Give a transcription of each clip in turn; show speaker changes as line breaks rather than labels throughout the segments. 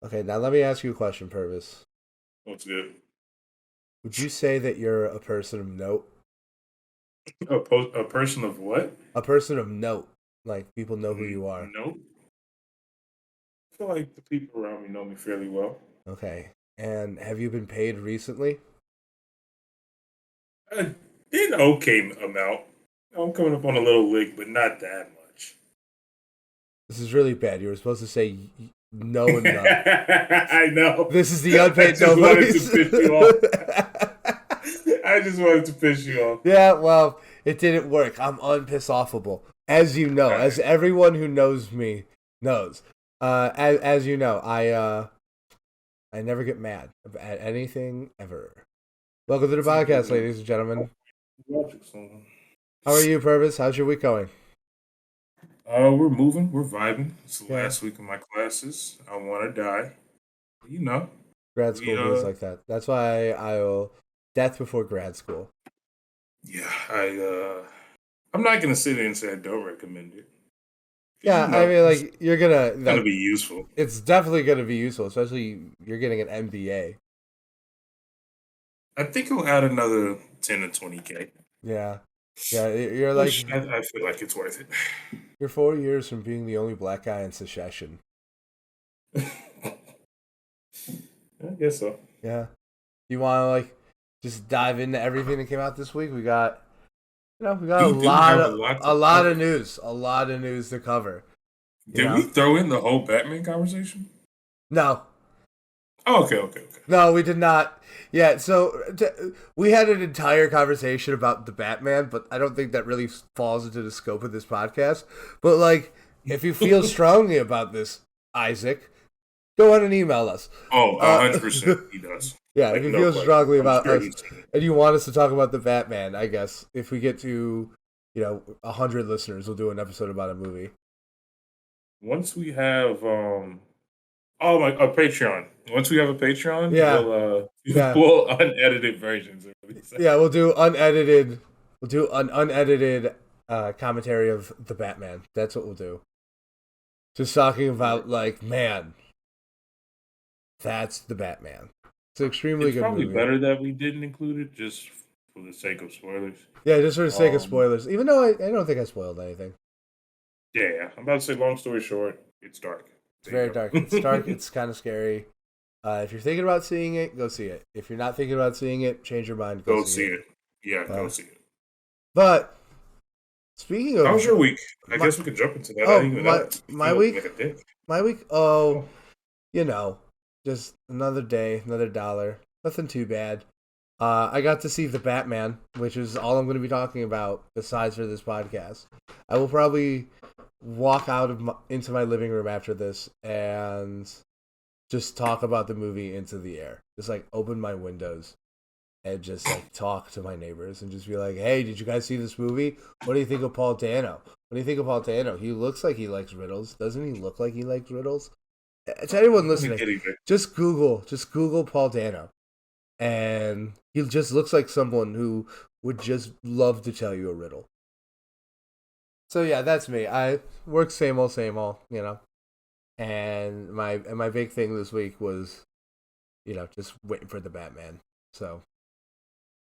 Okay, now let me ask you a question, Purvis.
What's good?
Would you say that you're a person of note?
A person of what?
A person of note. Like, people know who you are.
Nope. I feel like the people around me know me fairly well.
Okay. And have you been paid recently?
An okay amount. I'm coming up on a little lick, but not that much.
This is really bad. You were supposed to say no and no.
I know.
This is the
I
unpaid
just wanted to
nobodies.
piss you off. I just wanted to piss you off.
Yeah, well, it didn't work. I'm unpiss offable. As you know,
Alright.
as everyone who knows me knows. As you know, I never get mad at anything ever. Welcome to the
It's a good
podcast,
one.
ladies and gentlemen.
Watch it, someone.
How are you, Purvis? How's your week going?
We're moving. We're vibing. It's the
Yeah,
last week of my classes. I want to die. You know,
grad
we
school feels like that. That's why I will death before grad school.
yeah. I'm not gonna sit there and say I don't recommend it. 'Cause,
Yeah, I mean,
it's
like you're gonna
gonna
like
be useful.
it's definitely gonna be useful, especially you're getting an MBA.
I think it'll add another 10 to 20K,
Yeah, yeah, you're like
which I feel like it's worth
you're 4 years from being the only black guy in secession.
it. I guess so.
Yeah, you want to like just dive into everything that came out this week? We got
You do have a lot
a
to
lot of
cover.
news, to cover. You
Did we
know,
throw in the whole Batman conversation?
no,
Oh, okay.
no, we did not. Yeah, so we had an entire conversation about the Batman, but I don't think that really falls into the scope of this podcast. But like, if you feel strongly about this, Isaac, go on and email us.
Oh,
Uh,
100% he does.
yeah, if
Like,
you
no
feel
question.
strongly
I'm
about
sure
us
he's seen it.
and you want us to talk about the Batman, I guess if we get to 100 listeners, we'll do an episode about a movie.
Once we have oh my a Patreon. Once we have a Patreon,
Yeah, yeah,
we'll unedited versions of these.
yeah. We'll do an unedited commentary of the Batman. That's what we'll do. Just talking about like, man, that's the Batman. It's an extremely
It's
good
probably
movie.
better that we didn't include it just for the sake of spoilers.
Yeah, just for the sake of
Um,
spoilers. Even though I don't think I spoiled anything.
yeah. I'm about to say. Long story short, it's dark.
It's
There you
very dark. It's dark.
go.
It's kind of scary. If you're thinking about seeing it, go see it. If you're not thinking about seeing it, change your mind. Go
Go
see
see
it.
it. Yeah, go
Uh,
see it.
but speaking
How was
of
your week? I
my
guess we could jump into that. I
oh
didn't even
my
know. You
my
feel like
week,
a dick.
my week. Oh, you know, just another day, another dollar. Nothing too bad. I got to see the Batman, which is all I'm going to be talking about besides for this podcast. I will probably walk out into my living room after this and just talk about the movie into the air. Just like open my windows and just like talk to my neighbors and just be like, "Hey, did you guys see this movie? What do you think of Paul Dano? What do you think of Paul Dano? He looks like he likes riddles. Doesn't he look like he likes riddles?" To anyone
Let me
listening,
get it.
just Google Paul Dano, and he just looks like someone who would just love to tell you a riddle. So yeah, that's me. I work same old, same old, And my big thing this week was, just waiting for the Batman. So,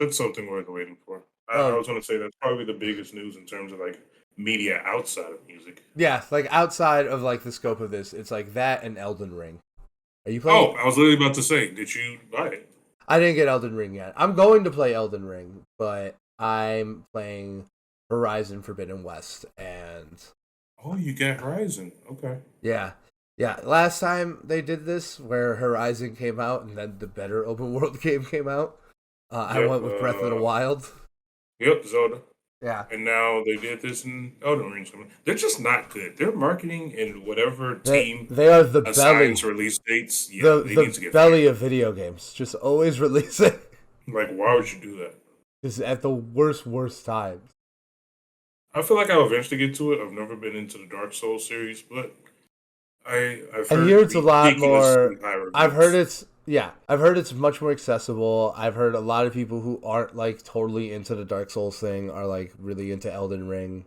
That's something worth waiting for. I
oh
was going to say that's probably the biggest news in terms of like media outside of music.
yeah, like outside of like the scope of this, it's like that and Elden Ring. Are you
Oh,
playing?
I was literally about to say, did you buy it?
I didn't get Elden Ring yet. I'm going to play Elden Ring, but I'm playing Horizon Forbidden West, and
Oh, you got Horizon. Okay.
yeah, yeah. Last time they did this, where Horizon came out, and then the better open world game came out, I
Yep.
went with Breath of the Wild.
Yep. Zelda.
Yeah,
And now they did this in Elden Ring. They're just not good. Their marketing and whatever
they
team
they are the
assigns
belly,
release dates, yeah,
the
they need
the
to get
belly
fired.
of video games. Just always releasing,
Like, why would you do that?
just at the worst times.
I feel like I'll eventually get to it. I've never been into the Dark Souls series, but I've
I hear
heard
it's a lot
ridiculously
more.
high
I've heard
reviews.
it's yeah. I've heard it's much more accessible. I've heard a lot of people who aren't like totally into the Dark Souls thing are like really into Elden Ring.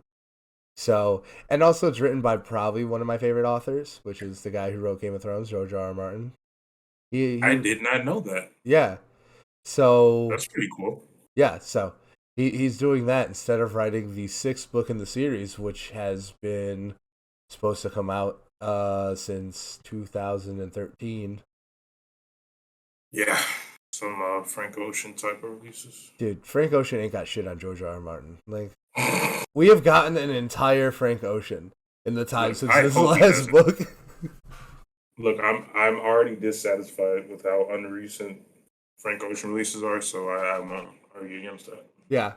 So, and also it's written by probably one of my favorite authors, which is the guy who wrote Game of Thrones, George R. R. Martin.
I
He
did not know that.
yeah. So
That's pretty cool.
yeah, so he's doing that instead of writing the sixth book in the series, which has been supposed to come out since 2013.
Yeah, some Frank Ocean type of releases.
Dude, Frank Ocean ain't got shit on George R. R. Martin. Like, we have gotten an entire Frank Ocean in the time
Look,
since
I
this
hope he
last
doesn't.
book.
Look, I'm already dissatisfied with how unrecent Frank Ocean releases are, so I won't argue against that.
Yeah.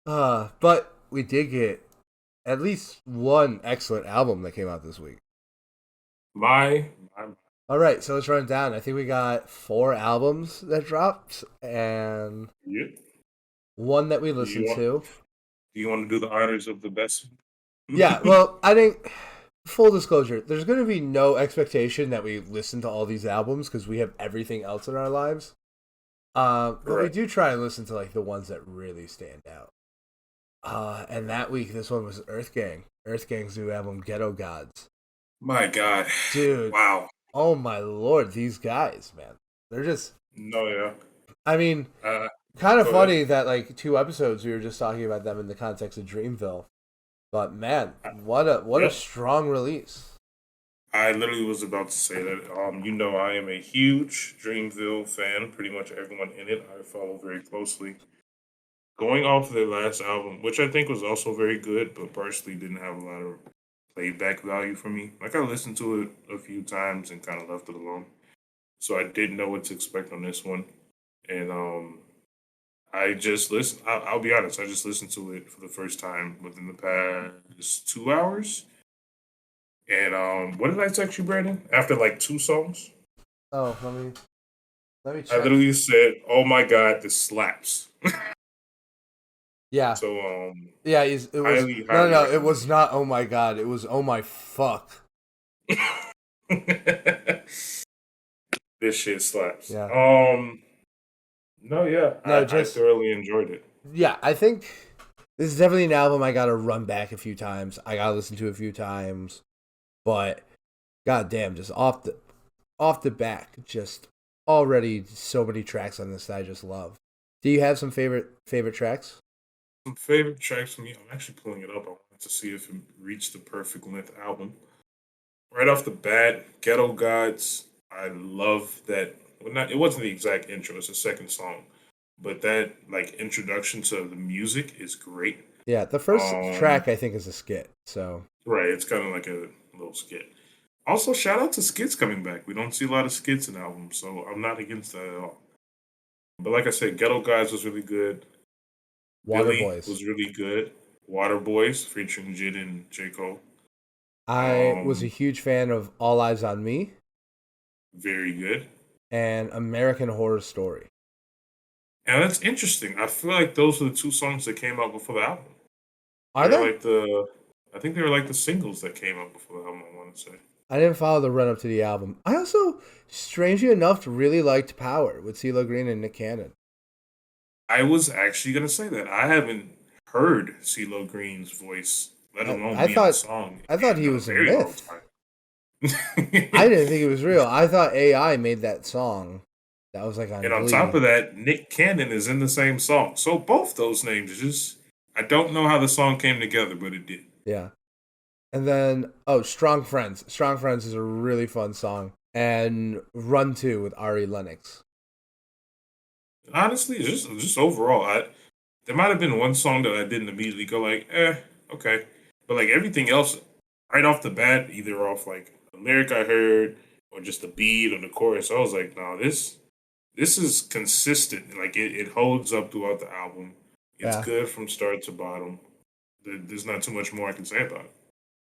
But we did get at least one excellent album that came out this week.
My
All right, so let's run it down. I think we got four albums that dropped and
yeah.
one that we
Do you
listened
want
to.
do you want to do the honors of the best?
Yeah, well, I think full disclosure, there's going to be no expectation that we listen to all these albums because we have everything else in our lives. But we
Correct.
do try and listen to like the ones that really stand out. And that week, this one was Earth Gang. Earth Gang's new album, Ghetto Gods.
My God.
Dude,
Wow.
oh my lord, these guys, man. They're just,
No, yeah.
I mean,
Uh,
kind of
Go ahead.
funny that like two episodes we were just talking about them in the context of Dreamville. But man, what a
Yep.
strong release.
I literally was about to say that. I am a huge Dreamville fan. Pretty much everyone in it I follow very closely. Going off of their last album, which I think was also very good, but personally didn't have a lot of playback value for me. Like I listened to it a few times and kind of left it alone, so I didn't know what to expect on this one. And I just listened. I'll be honest. I just listened to it for the first time within the past 2 hours. And what did I text you, Brandon? After like two songs,
Oh, let me
I
check.
literally said, "Oh my god, this slaps."
Yeah,
So
yeah. It was
highly,
no,
highly
no, no. It
recommend
was not. Oh my god! It was oh my fuck.
it. This shit slaps.
Yeah.
No, yeah,
No,
I
just
thoroughly enjoyed it.
yeah. I think this is definitely an album I gotta run back a few times. I gotta listen to a few times. But goddamn, just off the back, just already so many tracks on this that I just love. Do you have some favorite tracks?
Some favorite tracks for me. I'm actually pulling it up. I wanted to see if it reached the perfect length album. Right off the bat, Ghetto Gods. I love that. Well, not it wasn't the exact intro. It's the second song, but that like introduction to the music is great.
Yeah, the first
Um,
track I think is a skit. So
right. It's kind of like a little skit. Also, shout out to skits coming back. We don't see a lot of skits in albums, so I'm not against that at all. But like I said, Ghetto Guys was really good.
Water
Billy
Boys.
was really good. Water Boys featuring Jid and J. Cole.
I was a
Um,
huge fan of All Eyes on Me
Very good.
and American Horror Story.
And that's interesting. I feel like those were the two songs that came out before the album.
Are
They're
they?
like the, I think they were like the singles that came out before the album. I want to say.
I didn't follow the run up to the album. I also, strangely enough, really liked Power with CeeLo Green and Nick Cannon.
I was actually gonna say that I haven't heard CeeLo Green's voice, let
I,
alone
I
be in a
thought
song,
I thought he
in a
was a
very long
myth.
time.
I didn't think it was real. I thought AI made that song. That was like on
And on top
Glee.
of that, Nick Cannon is in the same song. So both those names just I don't know how the song came together, but it did.
Yeah. And then Strong Friends. Strong Friends is a really fun song. And Run 2 with Ari Lennox.
Honestly, just overall, I there might have been one song that I didn't immediately go like, okay. But like everything else, right off the bat, either off like a lyric I heard or just the beat or the chorus, I was like, no, this is consistent. Like it holds up throughout the album. It's
Yeah.
good from start to bottom. There's not too much more I can say about it.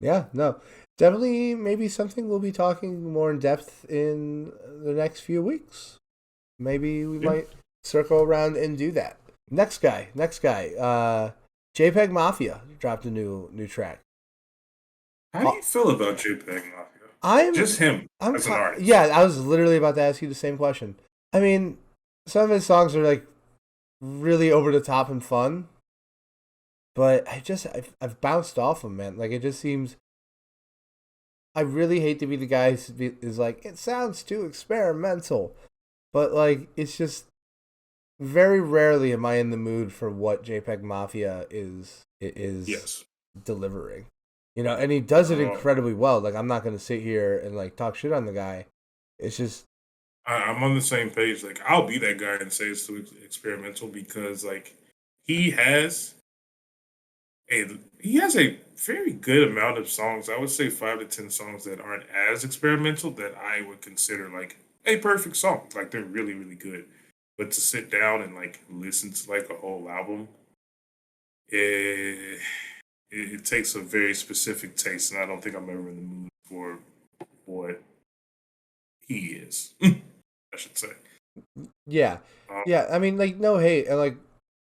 Yeah, no. Definitely maybe something we'll be talking more in depth in the next few weeks. Maybe we
Yeah.
might circle around and do that. Next guy. JPEG Mafia dropped a new track.
How do
Oh,
you feel about JPEG Mafia?
I'm
Just him
I'm
as an
yeah,
artist.
I was literally about to ask you the same question. I mean, some of his songs are like really over the top and fun, but I've bounced off him, man. Like it just seems I really hate to be the guy who is like it sounds too experimental, but like it's just very rarely am I in the mood for what JPEG Mafia is
Yes.
delivering. You know, and he does it
Uh,
incredibly well. Like I'm not gonna sit here and like talk shit on the guy. It's just
I'm on the same page. Like, I'll be that guy and say it's too experimental because, like, he has he has a very good amount of songs. I would say 5 to 10 songs that aren't as experimental that I would consider like a perfect song. Like, they're really, really good. But to sit down and like listen to like a whole album, it, it takes a very specific taste, and I don't think I'm ever in the mood for what he is. I should say.
yeah,
Um,
yeah. I mean, like no hate. And like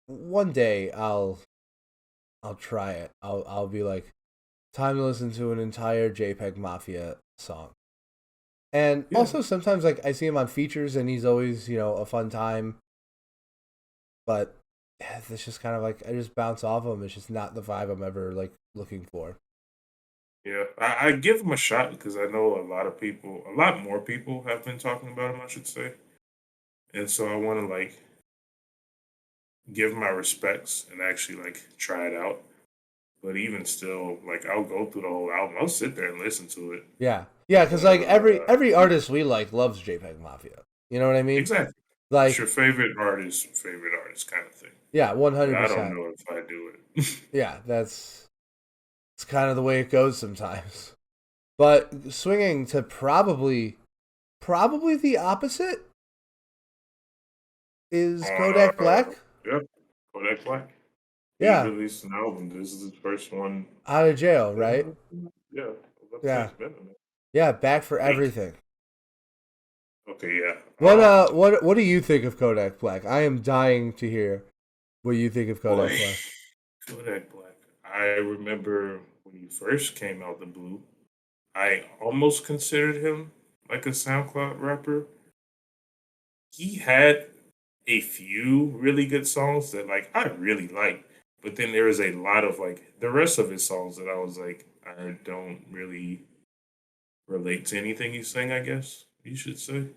one day I'll try it. I'll be like time to listen to an entire JPEG Mafia song. And
yeah,
also sometimes like I see him on features and he's always, you know, a fun time. But yeah, it's just kind of like I just bounce off him. It's just not the vibe I'm ever like looking for.
yeah. I give him a shot because I know a lot of people, a lot more people have been talking about him, I should say. And so I want to like give him my respects and actually like try it out. But even still, like I'll go through the whole album. I'll sit there and listen to it.
Yeah. Yeah, cuz
But
like every artist we like loves JPEG Mafia. You know what I mean?
exactly, it's
Like
your favorite artist kind of thing.
yeah,
But I don't
100%.
know if I do it.
Yeah, that's it's kind of the way it goes sometimes. But swinging to probably the opposite is
On
Kodak Black.
yep, Kodak Black. He
Yeah,
released an album. This is his first one.
out of jail,
Been
right?
out? Yeah, I was about to say
Yeah,
it's been a minute.
yeah, back for
Eight.
everything.
Okay, yeah.
What do you think of Kodak Black? I am dying to hear what you think of Kodak
Boy,
Black.
Kodak Black. I remember when he first came out the blue. I almost considered him like a SoundCloud rapper. He had a few really good songs that like I really like, but then there is a lot of like the rest of his songs that I was like I don't really relate to anything he's saying. I guess you should say,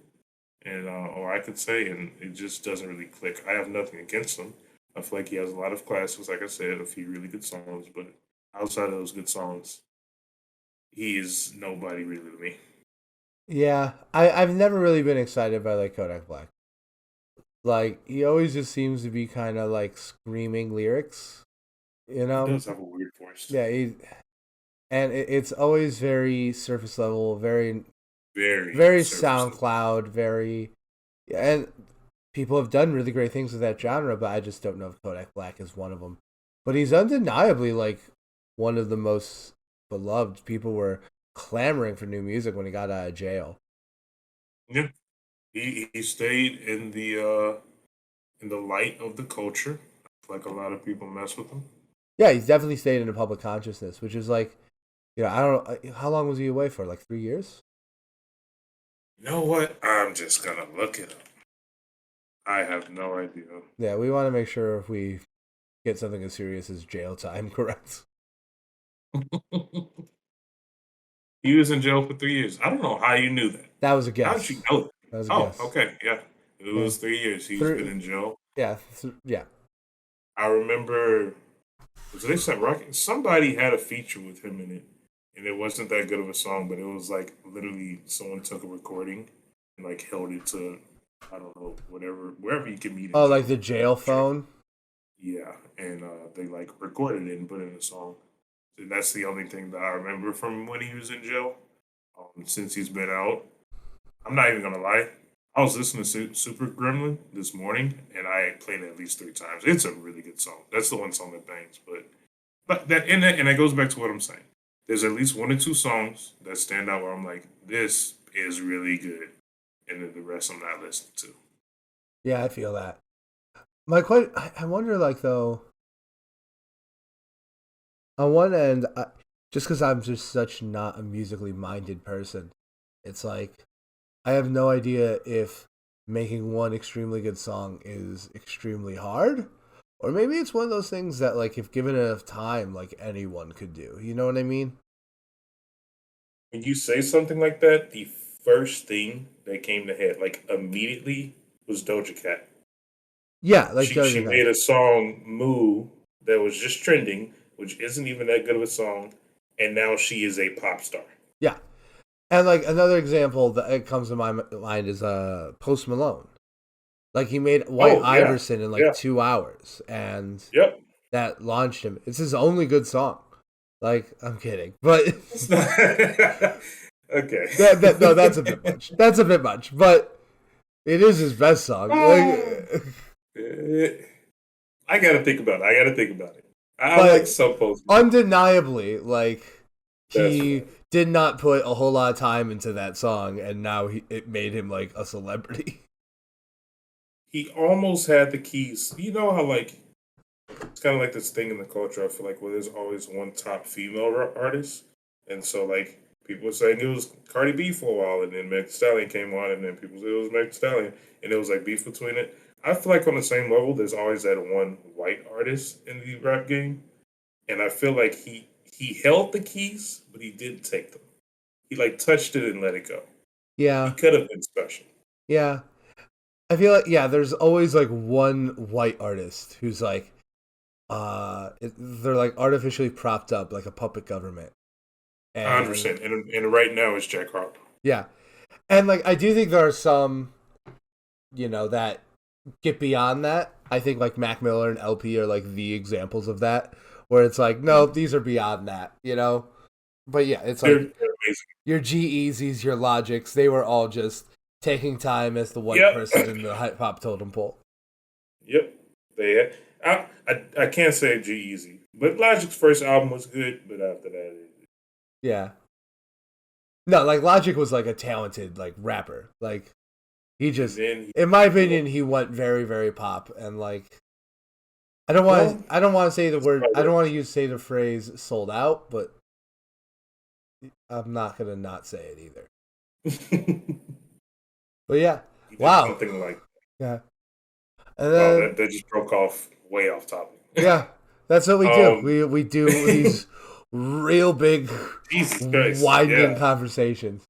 and or I could say, and it just doesn't really click. I have nothing against him. I feel like he has a lot of classics, like I said, a few really good songs, but outside of those good songs, he is nobody really to me.
Yeah, I've never really been excited by like Kodak Black. Like he always just seems to be kind of like screaming lyrics, you
He
know?
does have a weird voice.
Yeah, and it's always very surface level,
Very
very
surface level.
SoundCloud, very and people have done really great things with that genre, but I just don't know if Kodak Black is one of them. But he's undeniably like one of the most beloved. People were clamoring for new music when he got out of jail.
Yeah, he stayed in the light of the culture. Like a lot of people mess with him.
Yeah, he's definitely stayed in the public consciousness, which is like, you know, I don't know how long was he away for? Like 3 years?
You know what? I'm just gonna look it up. I have no idea.
Yeah, we want to make sure if we get something as serious as jail time, correct?
He was in jail for 3 years. I don't know how you knew that.
That was a
How did you
guess.
know that?
That was a
Oh,
guess.
okay, yeah. It
Yeah,
was 3 years. He's been
three.
in jail.
Yeah, yeah.
I remember. So they said Rocket. Somebody had a feature with him in it, and it wasn't that good of a song, but it was like literally someone took a recording and like held it to I don't know whatever wherever you can meet in
Oh, like
jail.
the jail phone.
Yeah, and they like recorded it and put it in a song. And that's the only thing that I remember from when he was in jail. Since he's been out, I'm not even gonna lie. I was listening to Super Gremlin this morning, and I played it at least 3 times. It's a really good song. That's the one song that bangs. But that goes back to what I'm saying. There's at least 1 or 2 songs that stand out where I'm like, this is really good, and then the rest I'm not listening to.
Yeah, I feel that. My question, I wonder, like though, on one end, just because I'm just such not a musically minded person, it's like I have no idea if making one extremely good song is extremely hard Or maybe it's one of those things that, like, if given enough time, like anyone could do. You know what I mean?
When you say something like that, the first thing that came to head, like immediately, was Doja Cat.
Yeah, like
She
Doja
made
Cat.
a song "Moo" that was just trending, which isn't even that good of a song, and now she is a pop star.
Yeah, and like another example that it comes to my mind is Post Malone. Like he made White
Oh yeah,
Iverson in like
yeah,
2 hours, and
yep.
that launched him. It's his only good song. Like I'm kidding, but
It's not okay.
that no, that's a bit much. That's a bit much, but it is his best song. Like,
I gotta think about it. I gotta think about it. I like
but
some Post Malone.
undeniably, like
That's
he
funny.
did not put a whole lot of time into that song, and now it made him like a celebrity.
He almost had the keys. You know how like it's kind of like this thing in the culture. I feel like where there's always one top female artist, and so like people were saying it was Cardi B for a while, and then Meg Thee Stallion came on, and then people said it was Meg Thee Stallion, and it was like beef between it. I feel like on the same level, there's always that one white artist in the rap game, and I feel like he held the keys, but he didn't take them. He like touched it and let it go. He
Yeah,
could have been special.
yeah. I feel like yeah, there's always like one white artist who's like they're like artificially propped up like a puppet government. And
100%. And right now it's Jack Harlow.
yeah. And like I do think there are some, that get beyond that. I think like Mac Miller and LP are like the examples of that where it's like no, these are beyond that. But yeah, it's
They're
like
amazing.
your G-Eazy's, your Logics, they were all just taking time as the white
Yep.
person in the hip hop totem pole.
Yep. They I can't say G Easy, but Logic's first album was good, but after that,
Yeah. No, like Logic was like a talented like rapper. Like he
and
just
then
in my
he
opinion he went very very pop and like
well,
I don't want to say the
that's
word I don't
probably
want to say the phrase sold out, but I'm not going to not say it either.
right.
But yeah.
He did
Wow.
something like
Yeah. And
wow,
then
that just broke off way off topic.
yeah, that's what we do.
um,
We do these real big
Jesus Christ,
widening
yeah.
conversations.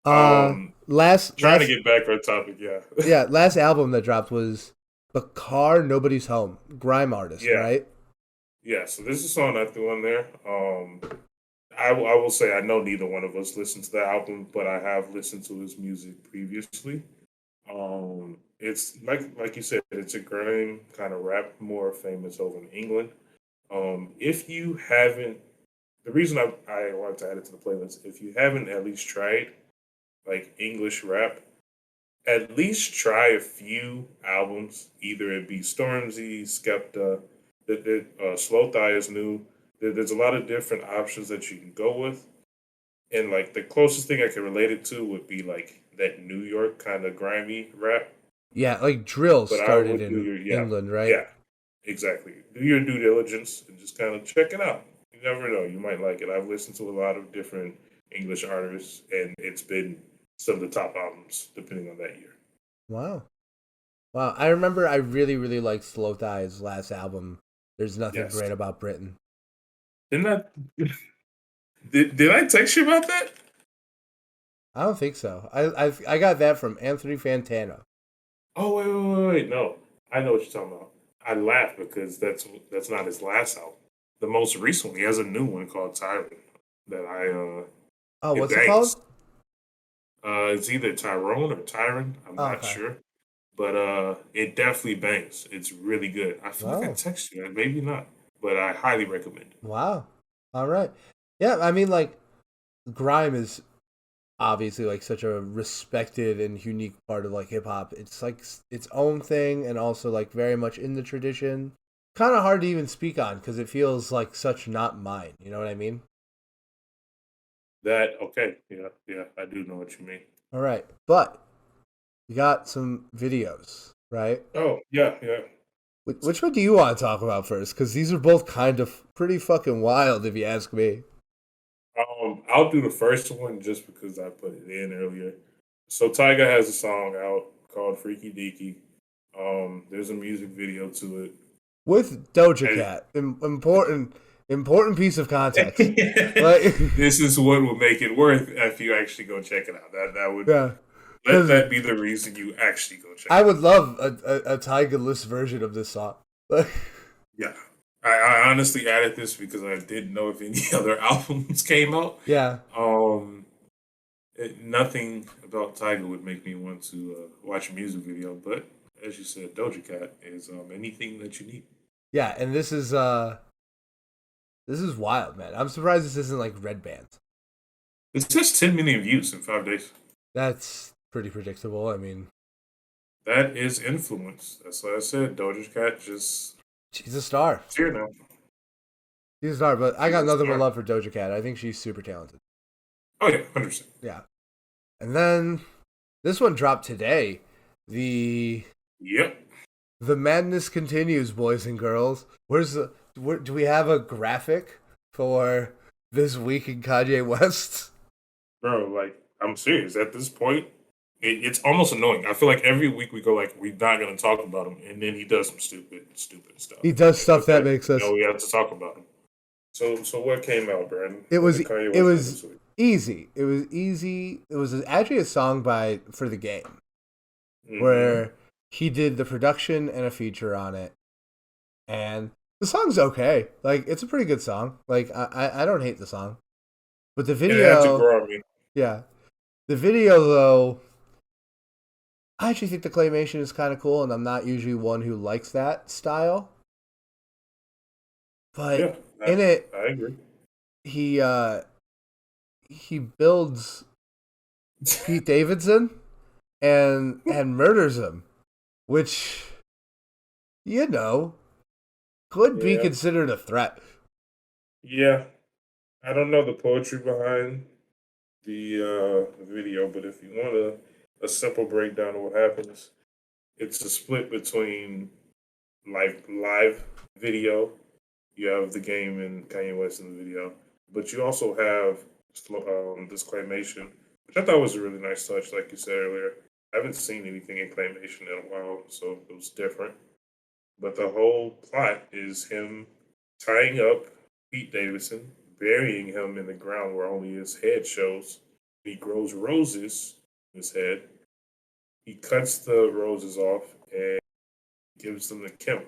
Um,
Last
trying to
last
get back on topic, yeah,
yeah, last album that dropped was The Car Nobody's Home. Grime artist,
yeah,
right?
yeah. So this is a song I threw on there. I will say I know neither one of us listened to the album, but I have listened to his music previously. It's like you said, it's a grime kind of rap, more famous over in England. If you haven't, the reason I wanted to add it to the playlist, if you haven't at least tried like English rap, at least try a few albums. Either it be Stormzy, Skepta, Slow Thigh is new. There's a lot of different options that you can go with, and like the closest thing I can relate it to would be like that New York kind of grimy rap.
Yeah, like drill
But I
started
would do
in
your
England, right?
yeah, exactly. Do your due diligence and just kind of check it out. You never know, you might like it. I've listened to a lot of different English artists, and it's been some of the top albums depending on that year.
Wow. Wow. I remember I really, really liked Slow Thigh's last album. There's nothing
Yes.
great about Britain.
Didn't I did I text you about that?
I don't think so. I got that from Anthony Fantano.
Oh wait. No. I know what you're talking about. I laugh because that's not his last album. The most recent one, he has a new one called Tyrant that
Oh,
it
what's it called?
bangs. It's either Tyrone or Tyron. I'm
Oh,
not
okay.
sure, but it definitely bangs. It's really good. I feel like I
Oh,
texted you, maybe not, but I highly recommend it.
wow. All right. Yeah, I mean, like, grime is obviously like such a respected and unique part of like hip hop. It's like its own thing and also like very much in the tradition. Kind of hard to even speak on because it feels like such not mine. You know what I mean?
That okay? Yeah, I do know what you mean.
All right, but we got some videos, right?
Oh yeah.
Which one do you want to talk about first? Because these are both kind of pretty fucking wild, if you ask me.
I'll do the first one just because I put it in earlier. So Tyga has a song out called "Freaky Deaky." There's a music video to it.
with Doja
And
Cat. Important piece of context. Like,
this is what would make it worth if you actually go check it out. That would
yeah,
let
because
that be the reason you actually go check
I
it
would
out.
love a Tiger List version of this song. Like,
Yeah. I honestly added this because I didn't know if any other albums came out.
yeah,
Um, Nothing about Tiger would make me want to watch a music video, but as you said, Doja Cat is anything that you need.
yeah, and this is wild, man. I'm surprised this isn't like Red Band.
It has 10 million views in 5 days.
That's pretty predictable. I mean,
That is influence. That's what I said. Doja Cat just
she's a star.
it's here now.
She's a star, but I
She's
got
a
nothing but
star.
love for Doja Cat. I think she's super talented.
Oh yeah, 100%.
Yeah. And then this one dropped today. The
Yep.
the madness continues, boys and girls. Do we have a graphic for this week in Kanye West?
Bro, like I'm serious. At this point, it's almost annoying. I feel like every week we go like we're not gonna talk about him, and then he does some stupid stuff.
He does
Like
stuff that
okay,
makes us.
we have to talk about him. So what came out, Brandon?
It
What
was
did Kanye
it
West do
was
this week?
easy. It was easy. It was actually a song by for the game
Mm-hmm.
where he did the production and a feature on it, and the song's okay. Like it's a pretty good song. Like I don't hate the song, but the
And it had to
video,
grow on me.
yeah, the video though. I actually think the claymation is kind of cool, and I'm not usually one who likes that style. But
Yeah,
in it,
I agree.
he uh he builds Pete Davidson and murders him, which you know could be
Yeah,
considered a threat.
yeah. I don't know the poetry behind the video, but if you want a simple breakdown of what happens, it's a split between live video. You have the game and Kanye West in the video, but you also have this claymation, which I thought was a really nice touch. Like you said earlier, I haven't seen anything in claymation in a while, so it was different. But the whole plot is him tying up Pete Davidson, burying him in the ground where only his head shows. He grows roses in his head. He cuts the roses off and gives them to Kim.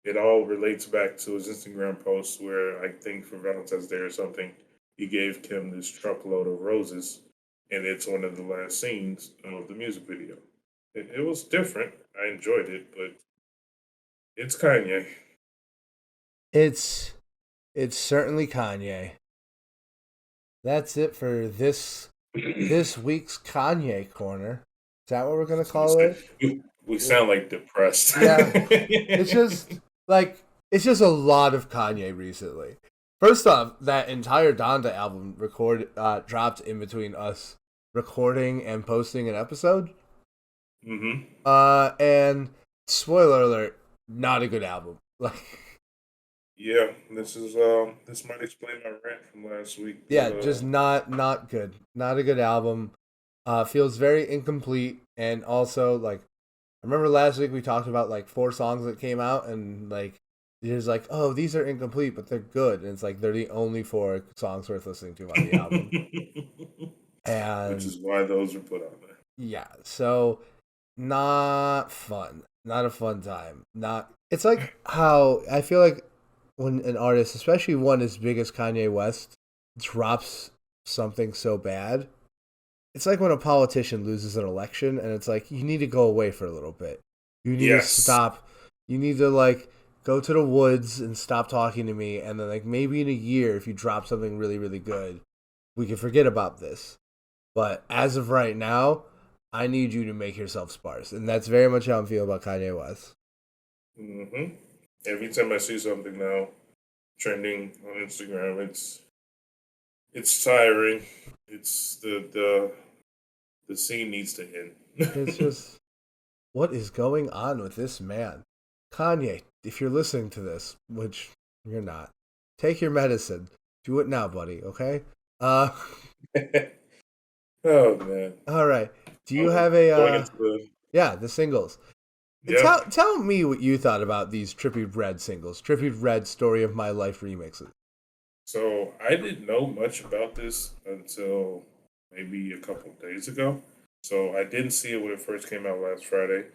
It all relates back to his Instagram post where I think for Valentine's Day or something, he gave Kim this truckload of roses, and it's one of the last scenes of the music video. It was different. I enjoyed it, but it's Kanye.
It's it's certainly Kanye. That's it for this week's Kanye corner. Is that what we're gonna call it?
We sound like depressed.
Yeah, it's just like it's just a lot of Kanye recently. First off, that entire Donda album dropped in between us recording and posting an episode.
hmm
And spoiler alert, not a good album. Like,
Yeah, this might explain my rant from last week, but
yeah, just not good. Not a good album. Feels very incomplete, and also like I remember last week we talked about like 4 songs that came out, and like there's like, oh, these are incomplete, but they're good, and it's like they're the only 4 songs worth listening to on the album.
which
And
is why those were put on there.
yeah, so not fun, not a fun time. Not it's like how I feel like when an artist, especially one as big as Kanye West, drops something so bad, it's like when a politician loses an election and it's like you need to go away for a little bit. You need to
Yes.
stop. You need to like go to the woods and stop talking to me, and then like maybe in a year if you drop something really really good, we can forget about this. But as of right now, I need you to make yourself sparse. And that's very much how I'm feeling about Kanye West.
hmm Every time I see something now trending on Instagram, it's tiring. It's the scene needs to
It's
end.
just, what is going on with this man? Kanye, if you're listening to this, which you're not, take your medicine. Do it now, buddy, okay? Uh,
Oh man.
all right. Do you
Oh,
have a,
going into the
yeah, the singles.
Yep.
Tell me what you thought about these Trippy Red singles, Trippy Red Story of My Life remixes.
So I didn't know much about this until maybe a couple of days ago. So I didn't see it when it first came out last Friday.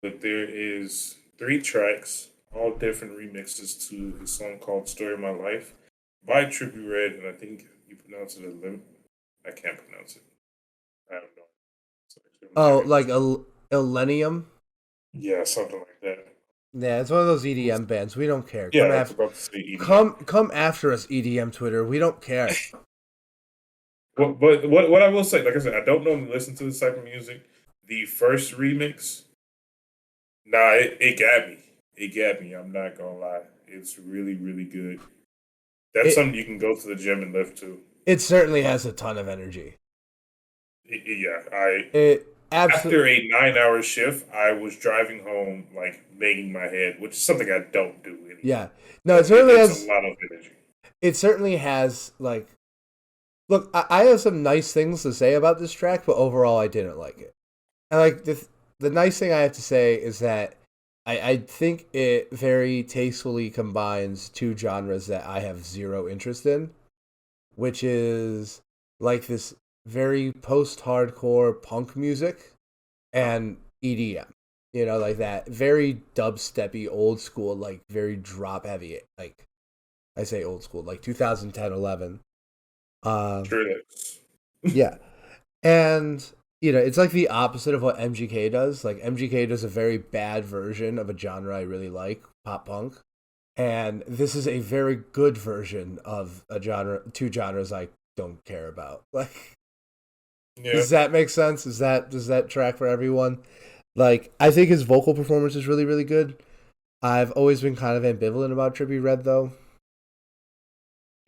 But there is three tracks, all different remixes to a song called "Story of My Life" by Trippie Redd, and I think you pronounce it as I can't pronounce it. I don't know. So I'm
Oh,
giving
like
this.
a Illenium.
Yeah, something like that.
Yeah, it's one of those EDM bands. We don't care.
Yeah, I was about to say EDM.
Come after us, EDM Twitter. We don't care.
But what I will say, like I said, I don't normally listen to this type of music. The first remix, nah, it got me. It got me. I'm not gonna lie. It's really, really good. That's
It
something you can go to the gym and lift to.
it certainly has a ton of energy.
Yeah, I
It absolutely.
after a 9 hour shift, I was driving home like banging my head, which is something I don't do anyway.
Yeah. No,
But it's a lot of energy.
it certainly has like look, I have some nice things to say about this track, but overall I didn't like it. And like the nice thing I have to say is that I think it very tastefully combines two genres that I have zero interest in, which is like this very post hardcore punk music and EDM. You know, like that very dubsteppy, old school, like very drop heavy. Like I say old school, like 2010, 11. Um,
Sure is.
yeah, and it's like the opposite of what MGK does. Like MGK does a very bad version of a genre I really like, pop punk, and this is a very good version of a genre, two genres I don't care about. Like,
Yeah.
does that make sense? Does that track for everyone? Like, I think his vocal performance is really, really good. I've always been kind of ambivalent about Trippie Red, though.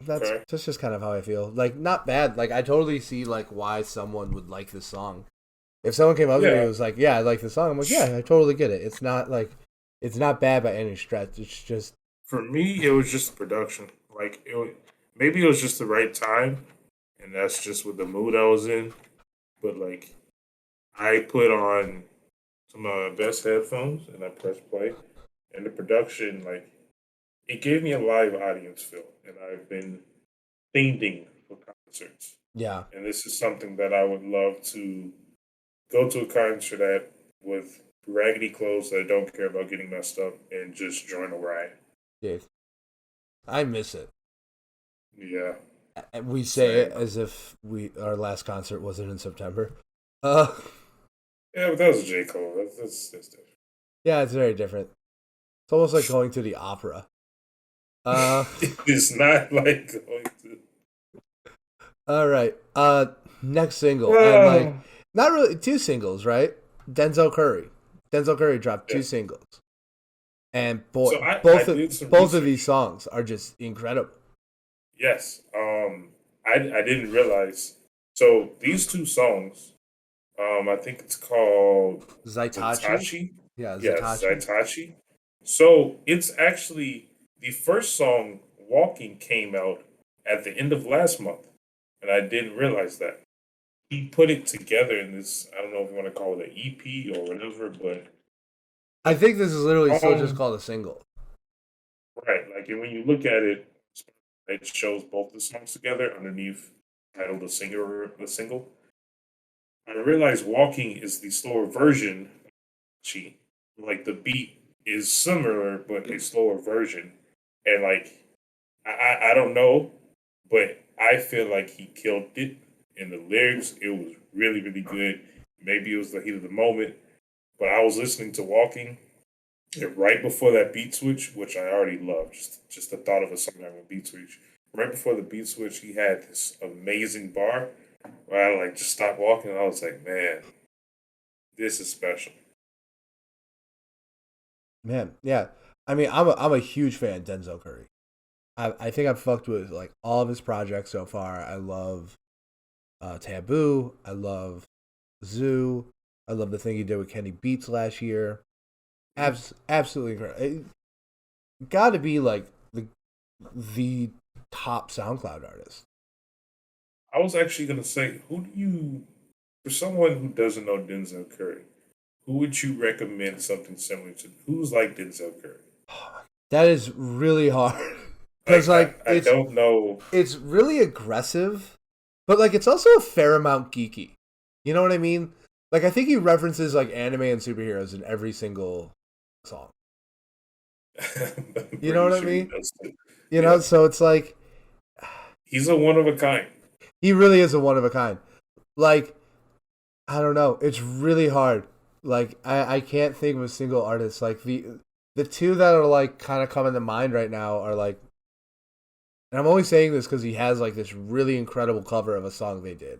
Okay.
That's just kind of how I feel. Like, not bad. Like, I totally see like why someone would like this song. If someone came up to me and
Yeah.
was like, "Yeah, I like this song," I'm like, "Yeah, I totally get it." It's not like it's not bad by any stretch. It's just
For me, it was just the production. Like maybe it was just the right time, and that's just what the mood I was in. But like, I put on some of my best headphones and I pressed play, and the production, like, it gave me a live audience feel, and I've been fiending for concerts,
yeah,
and this is something that I would love to go to a concert at with raggedy clothes that I don't care about getting messed up and just join a ride.
dude, I miss it.
Yeah,
And we say it
same.
as if we our last concert wasn't in September. Uh,
Yeah, but that was a J. Cole. That's different.
yeah, it's very different. It's almost like going to the opera. Uh,
It's not like going to.
all right. Next single, and like
Ah.
not really two singles, right? Denzel Curry. Denzel Curry dropped two
Yeah.
singles, and
So
boy,
I did some
both of these
research.
songs are just incredible.
Yes. I didn't realize. So these two songs, I think it's called
Zaitachi,
Zatachi.
yeah,
Yes,
Zatachi.
Zaitachi. So it's actually the first song, Walking, came out at the end of last month. And I didn't realize that. He put it together in this, I don't know if you want to call it an EP or whatever, but
I
the
think this is literally still just
song,
called a single.
right, like, and when you look at it, it shows both the songs together underneath titled the single. I realized Walking is the slower version. She, like, the beat is similar, but a slower version. And like, I don't know, but I feel like he killed it in the lyrics. It was really, really good. Maybe it was the heat of the moment, but I was listening to Walking, and right before that beat switch, which I already love, just the thought of a song having a beat switch. Right before the beat switch, he had this amazing bar where I like just stopped walking. And I was like, man, this is special.
Man, yeah. I mean, I'm a huge fan of Denzel Curry. I think I've fucked with like all of his projects so far. I love Taboo. I love Zoo. I love the thing he did with Kenny Beats last year. Absolutely incredible. Got to be like the top SoundCloud artist.
I was actually gonna say, who do you, for someone who doesn't know Denzel Curry, who would you recommend something similar to? Who's like Denzel Curry?
That is really hard because
Like
like
I don't know.
it's really aggressive, but like it's also a fair amount geeky. You know what I mean? Like I think he references like anime and superheroes in every single song.
I'm
You know
pretty
what I
sure he
mean?
does too.
You know,
Yeah,
so it's like
he's a one of a kind.
he really is a one of a kind. Like I don't know, it's really hard. Like I can't think of a single artist. Like the two that are like kind of coming to mind right now are like, and I'm only saying this because he has like this really incredible cover of a song they did.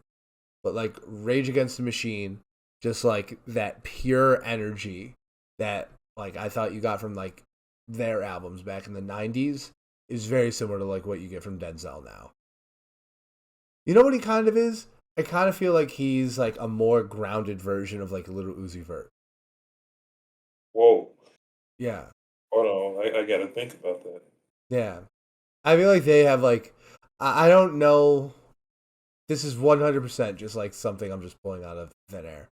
But like Rage Against the Machine, just like that pure energy that like I thought you got from like their albums back in the '90s is very similar to like what you get from Denzel now. You know what he kind of is? I kind of feel like he's like a more grounded version of like Little Uzi Vert.
Whoa,
Yeah,
hold on, I gotta think about that.
yeah. I feel like they have like I don't know. This is 100% just like something I'm just pulling out of thin air.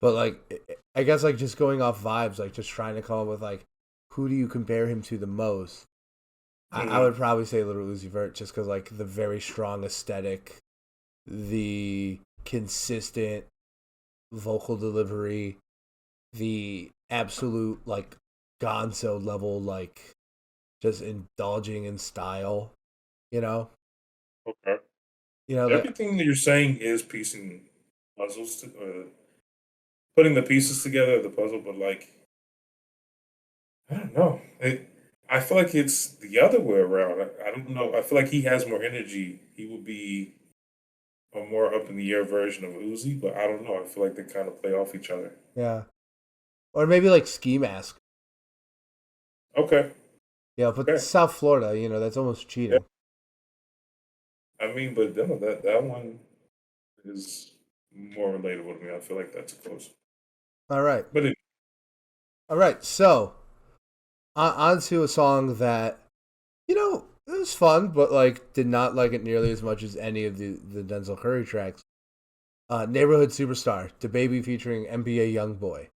But like, I guess like just going off vibes, like just trying to come up with like, who do you compare him to the most? I
Hmm.
would probably say Little Uzi Vert, just because like the very strong aesthetic, the consistent vocal delivery, the absolute like Gonzo level, like just indulging in style. You know,
Okay,
you know that.
everything that you're saying is piecing puzzles, putting the pieces together of the puzzle. But like, I don't know. I feel like it's the other way around. I don't know. I feel like he has more energy. He would be a more up in the air version of Uzi, but I don't know. I feel like they kind of play off each other.
Yeah, or maybe like Ski Mask.
Okay.
Yeah, but
Okay.
South Florida, you know, that's almost
Yeah.
cheating.
I mean, but no, that one is more relatable to me. I feel like that's close.
All right.
But
All right. So, on to a song that, you know, it was fun, but like did not like it nearly as much as any of the Denzel Curry tracks. Neighborhood Superstar, the baby featuring NBA Youngboy.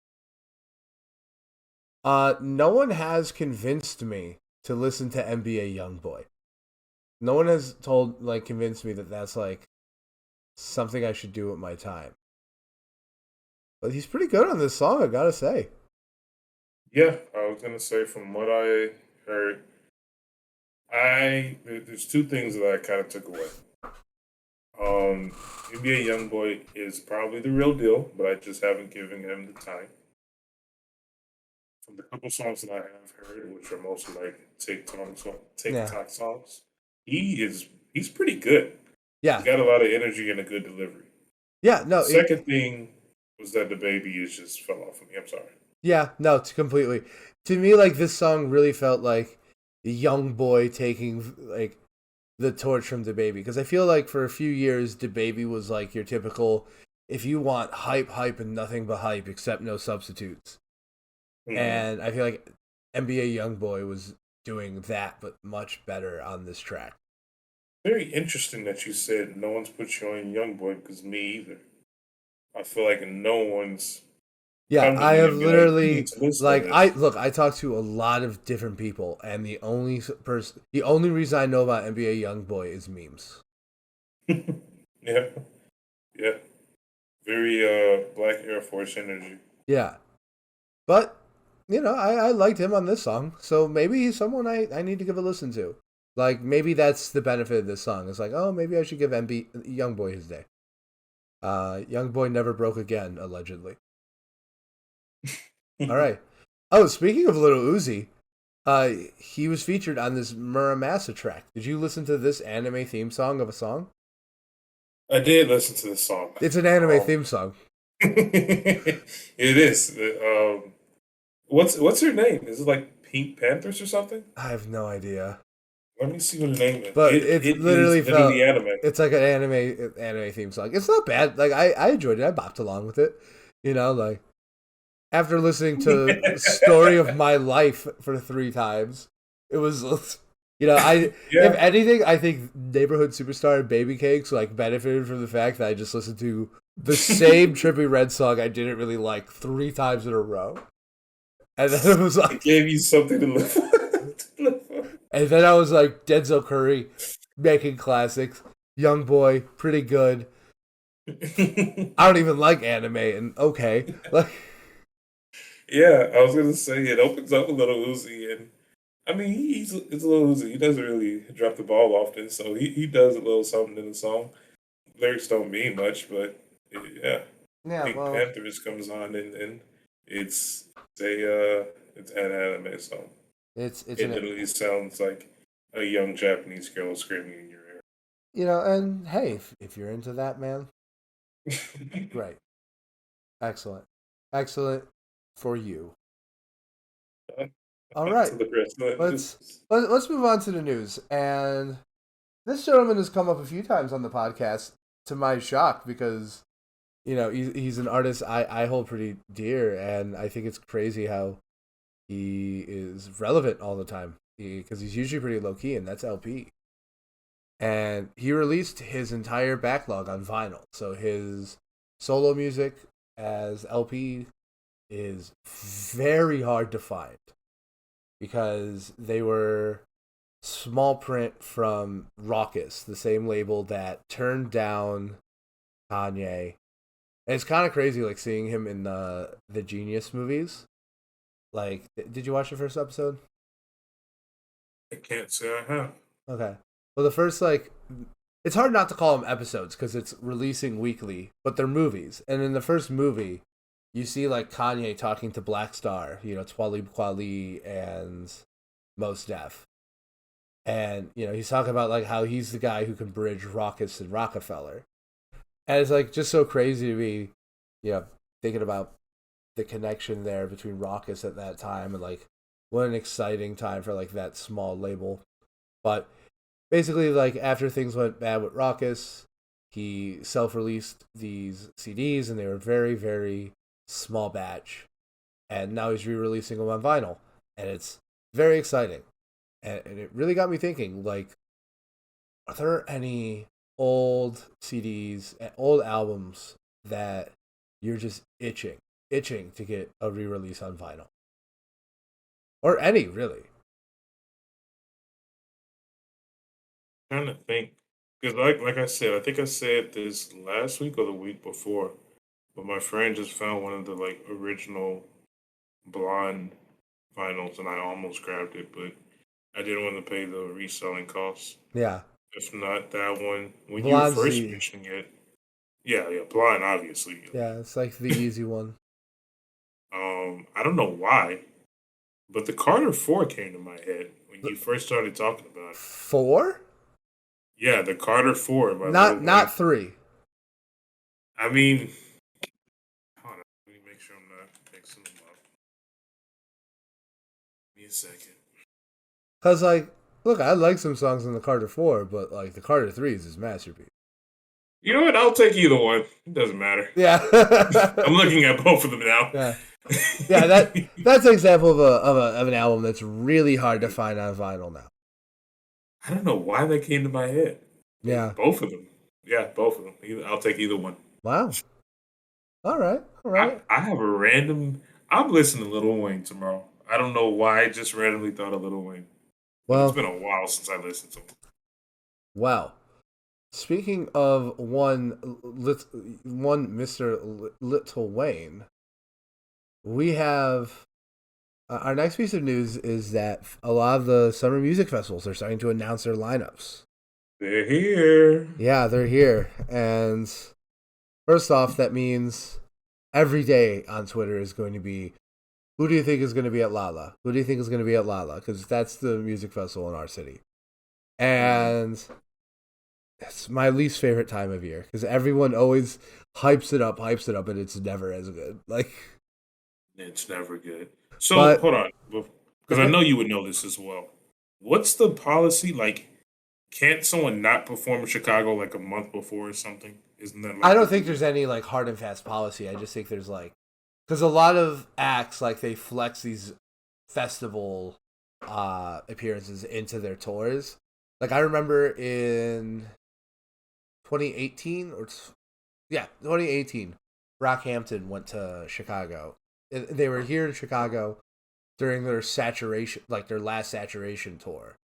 No one has convinced me to listen to NBA Youngboy. No one has convinced me that that's like something I should do with my time. But he's pretty good on this song, I gotta say.
yeah, I was gonna say from what I heard, there's two things that I kind of took away. NBA YoungBoy is probably the real deal, but I just haven't given him the time. From the couple songs that I have heard, which are mostly like
Yeah.
TikTok songs, he's pretty good. He's
Yeah.
got a lot of energy and a good delivery.
Yeah,
The
no,
second thing was that the baby is just fell off of me. I'm sorry.
yeah, no, it's completely. To me, like this song really felt like a young boy taking like the torch from the baby because I feel like for a few years the baby was like your typical if you want hype, hype, and nothing but hype except no substitutes.
Hmm.
And I feel like NBA YoungBoy was doing that, but much better on this track.
Very interesting that you said no one's put you on Young Boy because me either. I feel like no one's
Yeah,
come to
I
me
have
and be like, "You need
literally
to listen to
like I
this."
look. I talked to a lot of different people, and the only reason I know about NBA YoungBoy is memes.
Yeah, yeah. Very Black Air Force energy.
Yeah, but you know, I liked him on this song, so maybe he's someone I need to give a listen to. Like maybe that's the benefit of this song. It's like, oh, maybe I should give MB YoungBoy his day. YoungBoy never broke again, allegedly. All right. Oh, speaking of Little Uzi, he was featured on this Muramasa track. Did you listen to this anime theme song of a song?
I did listen to this song.
It's an anime
Um,
theme song.
it is. What's her name? Is it like Pink Panthers or something?
I have no idea,
Let me see what her name is.
but
It
it's
it is
literally
literally
felt.
anime.
It's like an anime theme song. It's not bad. Like I enjoyed it. I bopped along with it. You know, like after listening to "Story of My Life" for 3 times, it was. You know, I if
Yeah,
anything, I think Neighborhood Superstar and Baby Cakes like benefited from the fact that I just listened to the same Trippie Red song I didn't really like 3 times in a row. And then it was
It
like,
gave you something to live for.
and then I was like, Denzel Curry making classics. Young boy, pretty good. I don't even like anime, and okay. Like,
Yeah, I was gonna say it opens up a little Uzi, and I mean it's a little Uzi. He doesn't really drop the ball often, so he does a little something in the song. Lyrics don't mean much, but yeah,
yeah,
Pink
well,
Panthers comes on, and it's it's an anime song.
it's
It
an
literally sounds like a young Japanese girl screaming in your
and hey, if you're into that, man,
ear.
great, excellent, excellent for you. All
On
right,
to the rest of the
let's
news.
let's move on to the news. And this gentleman has come up a few times on the podcast, to my shock, because he's an artist I hold pretty dear, and I think it's crazy how he is relevant all the time because he's usually pretty low key, and that's LP. And he released his entire backlog on vinyl, so his solo music as LP is very hard to find because they were small print from Raucous, the same label that turned down Kanye. And it's kind of crazy, like seeing him in the Genius movies. Like, did you watch the first episode?
I can't say I have.
Okay. Well, the first it's hard not to call them episodes because it's releasing weekly, but they're movies. And in the first movie, you see like Kanye talking to Black Star, Twalib Kweli and Mos Def. And he's talking about like how he's the guy who can bridge Raucous and Rockefeller. And it's like just so crazy to be, thinking about the connection there between Raucous at that time, and like what an exciting time for like that small label. But basically, like after things went bad with Raucous, he self-released these CDs, and they were very, very small batch. And now he's re-releasing them on vinyl, and it's very exciting. And it really got me thinking, like, are there any old CDs, old albums that you're just itching to get a re-release on vinyl, or any really?
Trying to think, because like I said, I think I said this last week or the week before, but my friend just found one of the like original blonde vinyls, and I almost grabbed it, but I didn't want to pay the reselling costs.
Yeah,
If not that one, when you were
Blonde's
first
the
mentioning it, yeah, blonde, obviously. I
yeah,
mean,
it's like the easy one.
I don't know why, but the Carter 4 came to my head when you first started talking about it.
4,
Yeah, the Carter 4 by Lil
not
Wayne.
3,
I mean, hold on, let me make sure I'm not mixing them up. Give me a second.
because like, look, I like some songs in the Carter 4, but like the Carter 3 is his masterpiece.
You know what? I'll take either one. It doesn't matter.
Yeah,
I'm looking at both of them now.
yeah, yeah. That's an example of an album that's really hard to find on vinyl now.
I don't know why that came to my head, but
Yeah.
both of them. Yeah, both of them. I'll take either one.
Wow. All right. All
I,
right.
I have a random. I'm listening to Lil Wayne tomorrow. I don't know why. I just randomly thought of Lil Wayne, but it's
Well,
been a while since I listened to him.
well. Speaking of one Mr. Little Wayne, we have our next piece of news is that a lot of the summer music festivals are starting to announce their lineups.
They're here.
Yeah, they're here. And first off, that means every day on Twitter is going to be, who do you think is going to be at Lala? Who do you think is going to be at Lala? Because that's the music festival in our city.
Mm,
And it's my least favorite time of year because everyone always hypes it up, and it's never as good. Like,
it's never good. So
but
hold on, because I
okay,
know you would know this as well. What's the policy like? Can't someone not perform in Chicago like a month before or something? Isn't that
I
like the
don't think
rule?
there's any like hard and fast policy. I just think there's like, because a lot of acts like they flex these festival appearances into their tours. Like I remember in 2018 or Yeah, 2018. Brockhampton went to Chicago. They were here in Chicago during their saturation, like their last saturation tour,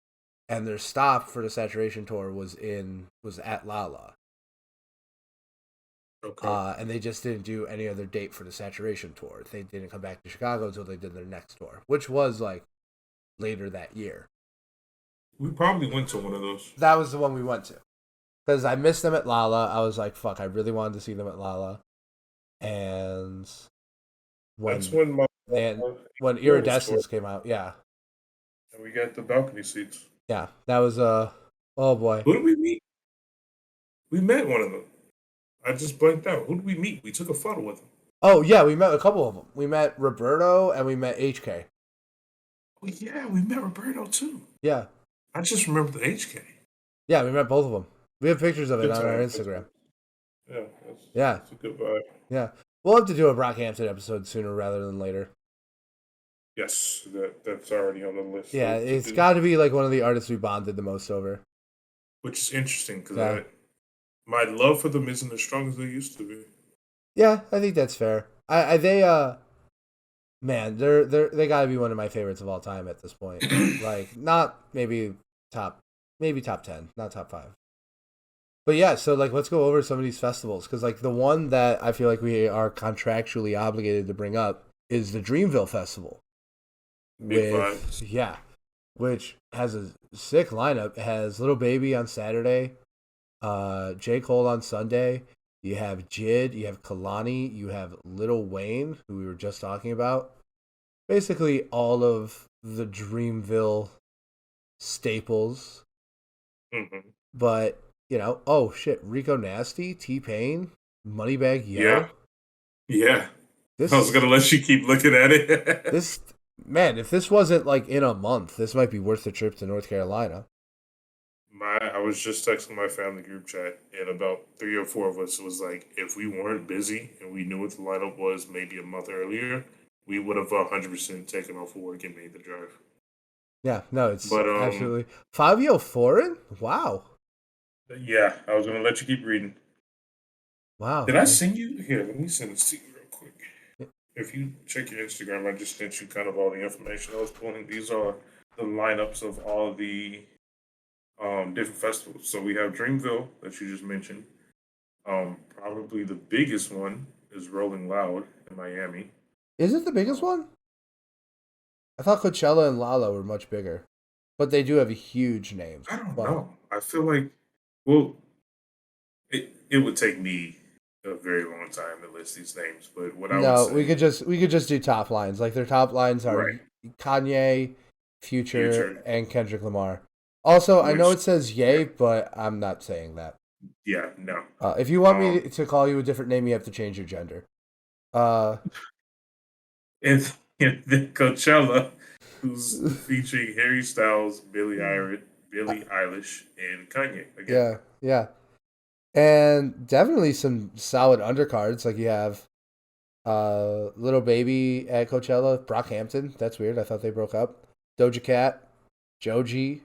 and their stop for the saturation tour was at Lala.
Okay.
And they just didn't do any other date for the saturation tour. They didn't come back to Chicago until they did their next tour, which was like later that year.
We probably went to one of those.
That was the one we went to because I missed them at Lala. I was like, "Fuck!" I really wanted to see them at Lala, and
That's
when
when my
and when
girl was touring,
Iridescence came out, yeah,
and we got the balcony seats.
yeah, that was oh boy.
Who did we meet? We met one of them. I just blanked out. Who did we meet? We took a photo with him.
Oh yeah, we met a couple of them. We met Roberto and we met HK.
Oh yeah, we met Roberto too.
Yeah,
I just remember the HK.
yeah, we met both of them. We have pictures of it
Good
on our
time. Good
Instagram.
time. Yeah, that's,
Yeah,
that's a good vibe.
yeah. We'll have to do a Brockhampton episode sooner rather than later.
Yes, that's already on the list
Yeah,
to
it's
do.
got to be like one of the artists we bonded the most over.
Which is interesting because
Yeah,
my love for them isn't as strong as they used to be.
yeah, I think that's fair. I they man, they got to be one of my favorites of all time at this point. Like not top maybe top 10, not top 5. But yeah, so like let's go over some of these festivals cuz like the one that I feel like we are contractually obligated to bring up is the Dreamville Festival
Big
with
vibes.
yeah, which has a sick lineup. It has Little Baby on Saturday, J. Cole on Sunday. You have Jid, you have Kalani, you have Lil Wayne, who we were just talking about. Basically, all of the Dreamville staples.
Hmm.
But, oh shit, Rico Nasty, T Pain, Moneybag
Yeah,
Yo.
yeah. I was
This,
gonna let you keep looking at it.
this, man, if this wasn't like in a month, this might be worth the trip to North Carolina.
I was just texting my family group chat, and about 3 or 4 of us was like, if we weren't busy and we knew what the lineup was maybe a month earlier, we would have 100% taken off of work and made the drive.
Yeah, no, it's
But
absolutely. Fabio Foreign? Wow.
yeah, I was gonna let you keep reading.
Wow.
Did I send you? Here, let me send this to you real quick. If you check your Instagram, I just sent you kind of all the information I was pulling. These are the lineups of all the different festivals. So we have Dreamville that you just mentioned. Probably the biggest one is Rolling Loud in Miami.
Is it the biggest
Um,
one? I thought Coachella and Lala were much bigger, but they do have huge names.
I don't
But
know. I feel like, well, it would take me a very long time to list these names, but what I would
no, we
say,
could just do top lines. Like their top lines are
right,
Kanye, Future,
Future,
and Kendrick Lamar. Also, I know
which,
it says
yeah,
Yay, but I'm not saying that.
yeah, no.
If you want me
Um,
to call you a different name, you have to change your gender. Uh,
and then Coachella, who's featuring Harry Styles, Billie Eilish, and Kanye again.
yeah, yeah, and definitely some solid undercards. Like you have Little Baby at Coachella, Brockhampton. That's weird. I thought they broke up. Doja Cat, Joji,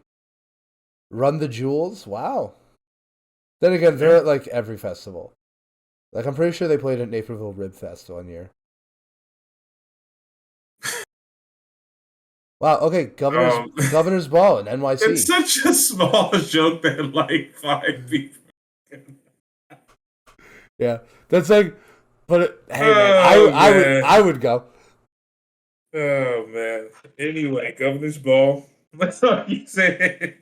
Run the Jewels. Wow. Then again, they're
Yeah.
at like every festival. Like I'm pretty sure they played at Naperville Rib Fest one year. Wow. Okay,
Um,
Governor's Ball in
it's
NYC.
such a small joke that like 5 people.
Yeah, that's like. But hey, man,
Oh
I
man.
would go.
Oh man. Anyway, Governor's Ball. That's all you said.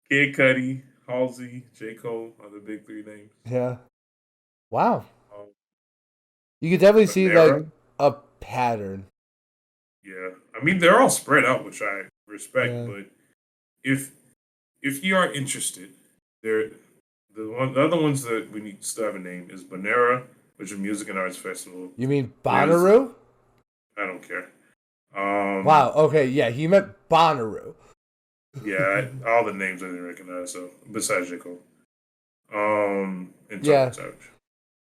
Kid Cudi, Halsey, J. Cole are the big three names.
Yeah. Wow.
Um,
You could definitely see like
Panera.
a pattern.
Yeah. I mean they're all spread out, which I respect,
Yeah.
but if if you are interested, there the other ones that we need still have a name is Banera, which is a music and arts festival.
You mean
There's
Bonnaroo?
I don't care.
Wow. Okay. Yeah, he meant Bonnaroo.
Yeah, all the names I didn't recognize. So besides J Cole, and
Yeah.
21 Savage.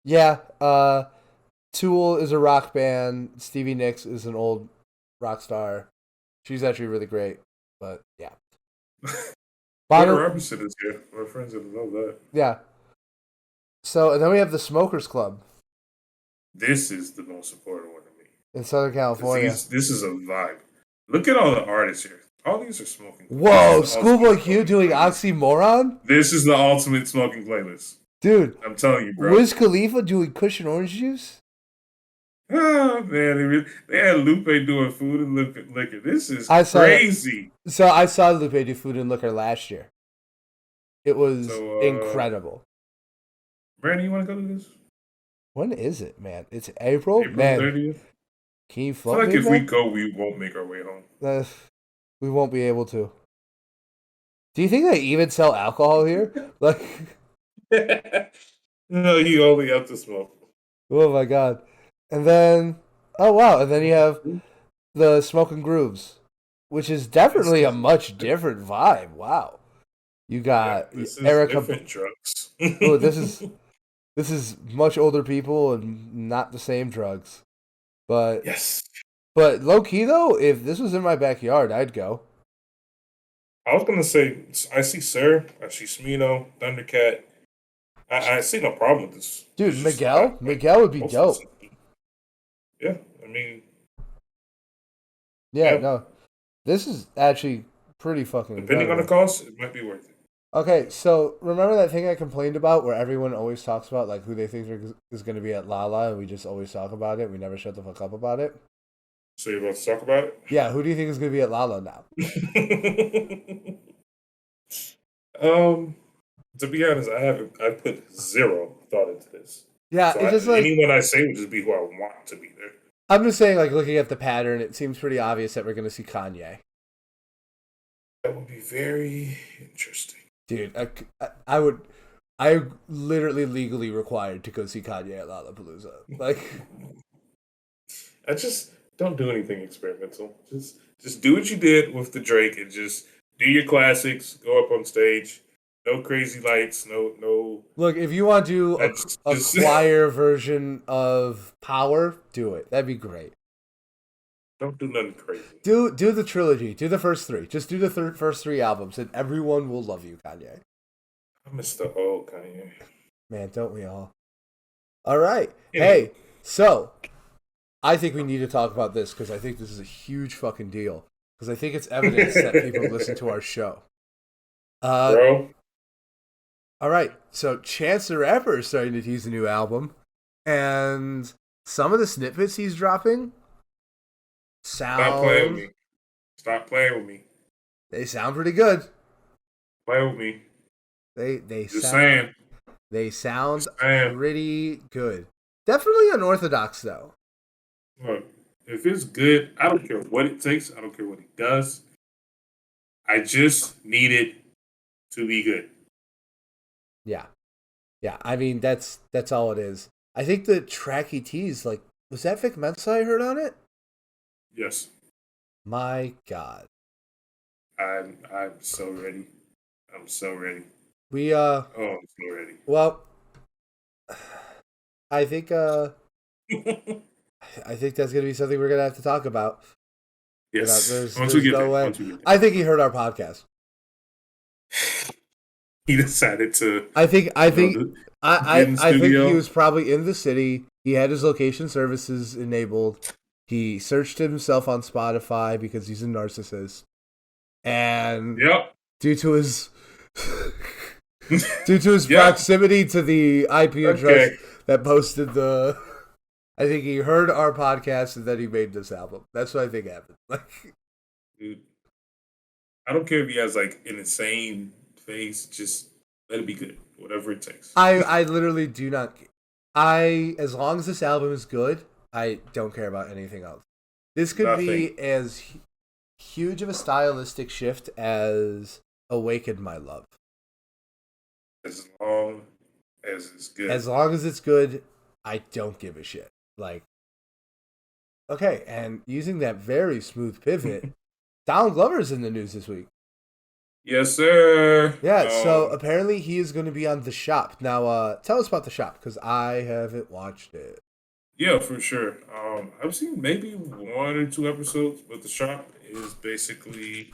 Yeah. Tool is a rock band. Stevie Nicks is an old rock star. She's actually really great. But yeah.
Porter
Bonner.
Robinson is here. My friends didn't know that.
Yeah. So and then we have the Smokers Club
This is the most important one to me
in Southern
because
California.
this is a vibe. Look at all the artists here. All these are smoking. This is
Whoa,
the ultimate
Schoolboy Q
smoking
doing
playlist.
Oxymoron?
This is the ultimate smoking playlist.
Dude,
I'm telling you, bro.
Wiz Khalifa doing Cushion Orange Juice?
Oh man, they had Lupe doing food and liquor. This is
I saw that.
crazy.
So I saw Lupe do Food and Liquor last year. It was
So,
incredible.
Brandon, you want to go to this?
When is it, man? It's April?
April
Man,
30th.
can you
I feel
float
like
me,
if we
man?
go, we won't make our way home.
We won't be able to. Do you think they even sell alcohol here? Like,
No, you only have to smoke.
oh my god. And then, oh wow, and then you have the Smoking Grooves, which is
This
definitely a
is
much different vibe. Wow. You
yeah,
got
this is
Erica.
different drugs.
Oh, this is much older people and not the same drugs. But
Yes.
low key though, if this was in my backyard, I'd go.
I was gonna say I see Sir, I see Smino, Thundercat. I see no problem with this.
Dude,
It's just not like
Miguel would be
most of
dope.
the yeah, I mean,
Yeah,
yeah.
no. This is actually pretty fucking
Depending on the
incredible.
cost, it might be worth it.
Okay, so remember that thing I complained about where everyone always talks about like who they think is going to be at Lala and we just always talk about it. We never shut the fuck up about it.
So you're about to talk about
Yeah, who do you think is going to be at Lala now?
it? um, to be honest, I put zero thought into this.
Yeah,
So
it's just like
anyone I say would just be who I want to be there.
I'm just saying like looking at the pattern, it seems pretty obvious that we're going to see Kanye.
That would be very interesting.
Dude, I would I literally legally required to go see Kanye at Lollapalooza. Like
I just don't do anything experimental. Just do what you did with the Drake and just do your classics. Go up on stage. No crazy lights. No.
look, if you want to do
I just,
a
just
choir version of Power, do it. That'd be great.
don't do nothing crazy.
Do the trilogy. Do the first three. Just do the first three albums, and everyone will love you, Kanye.
I miss the old Kanye.
Man, don't we all? All right.
Anyway,
Hey, so I think we need to talk about this because I think this is a huge fucking deal. Because I think it's evidence that people listen to our show. Uh,
bro.
all right. So Chance the Rapper is starting to tease a new album, and some of the snippets he's dropping
Stop playing with
sound
me. Stop playing with me.
they sound pretty good.
Play with me.
They
Just
sound
saying.
they sound
Just saying.
pretty good. Definitely unorthodox though.
Look, if it's good, I don't care what it takes. I don't care what it does. I just need it to be good.
Yeah. Yeah. I mean that's all it is. I think the track he teased, like, was that Vic Mensa I heard on it?
Yes.
My God.
I'm so ready. I'm so ready.
We
Oh, I'm so ready.
well I think I think that's gonna be something we're gonna have to talk about.
Yes. Once we
There's
get
no
there.
way.
Once we get there.
I think he heard our podcast.
He decided to
I think I
you know,
think
to get in the
I think he
studio.
was probably in the city. He had his location services enabled. He searched himself on Spotify because he's a narcissist. And
Yep.
due to his due to his
Yep.
proximity to the IP address
Okay.
that posted the I think he heard our podcast and then he made this album. That's what I think happened. Like
Dude, I don't care if he has like an insane face. Just let it be good. Whatever it takes.
I literally do not I as long as this album is good, I don't care about anything else. This could
Nothing.
be as huge of a stylistic shift as Awaken My Love.
As long as it's good.
As long as it's good, I don't give a shit. Like, okay, and using that very smooth pivot, Donald Glover's in the news this week.
Yes, sir.
Yeah, so apparently he is going to be on The Shop. Now, tell us about The Shop, because I haven't watched it.
Yeah, for sure. I've seen maybe one or two episodes, but the shop is basically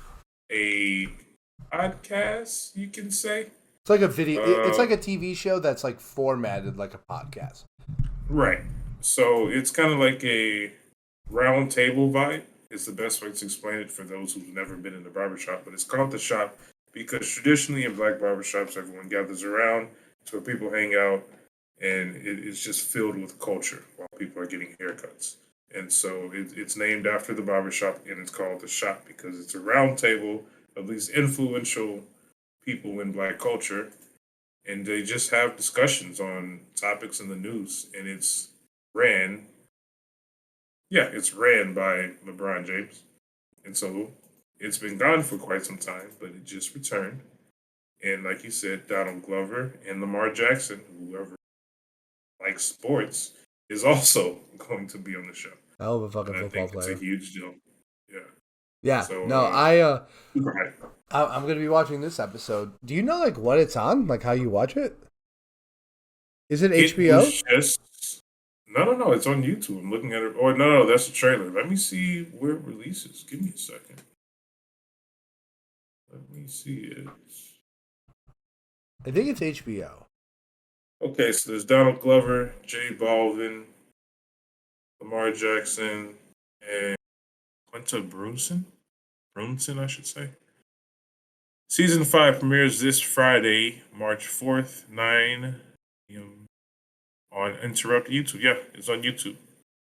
a podcast, you can say.
It's like a video. It's
Uh,
like a TV show that's like formatted like a podcast.
right. So it's kind of like a round table vibe. Is the best way to explain it for those who've never been in the barbershop. But it's called the shop because traditionally in black barbershops, everyone gathers around. It's where people hang out, and it is just filled with culture while people are getting haircuts. And so it's named after the barbershop, and it's called the shop because it's a round table of these influential people in black culture, and they just have discussions on topics in the news, and ran, it's ran by LeBron James, and so it's been gone for quite some time, but it just returned. And like you said, Donald Glover and Lamar Jackson, whoever likes sports, is also going to be on the show,
Hell of a fucking
and I
football
think it's a
player.
huge deal. Yeah.
Yeah.
So
No,
super hype.
I'm gonna be watching this episode. Do you know like what it's on? Like how you watch it? Is it
It
HBO?
was just no. It's on YouTube. I'm looking at it. Or no, that's a trailer. Let me see where it releases. Give me a second. Let me see it.
I think it's HBO.
Okay, so there's Donald Glover, J Balvin, Lamar Jackson, and Quinta Brunson. Brunson, I should say. Season 5 premieres this Friday, March 4th, 9 p.m. on Interrupted YouTube. Yeah, it's on YouTube.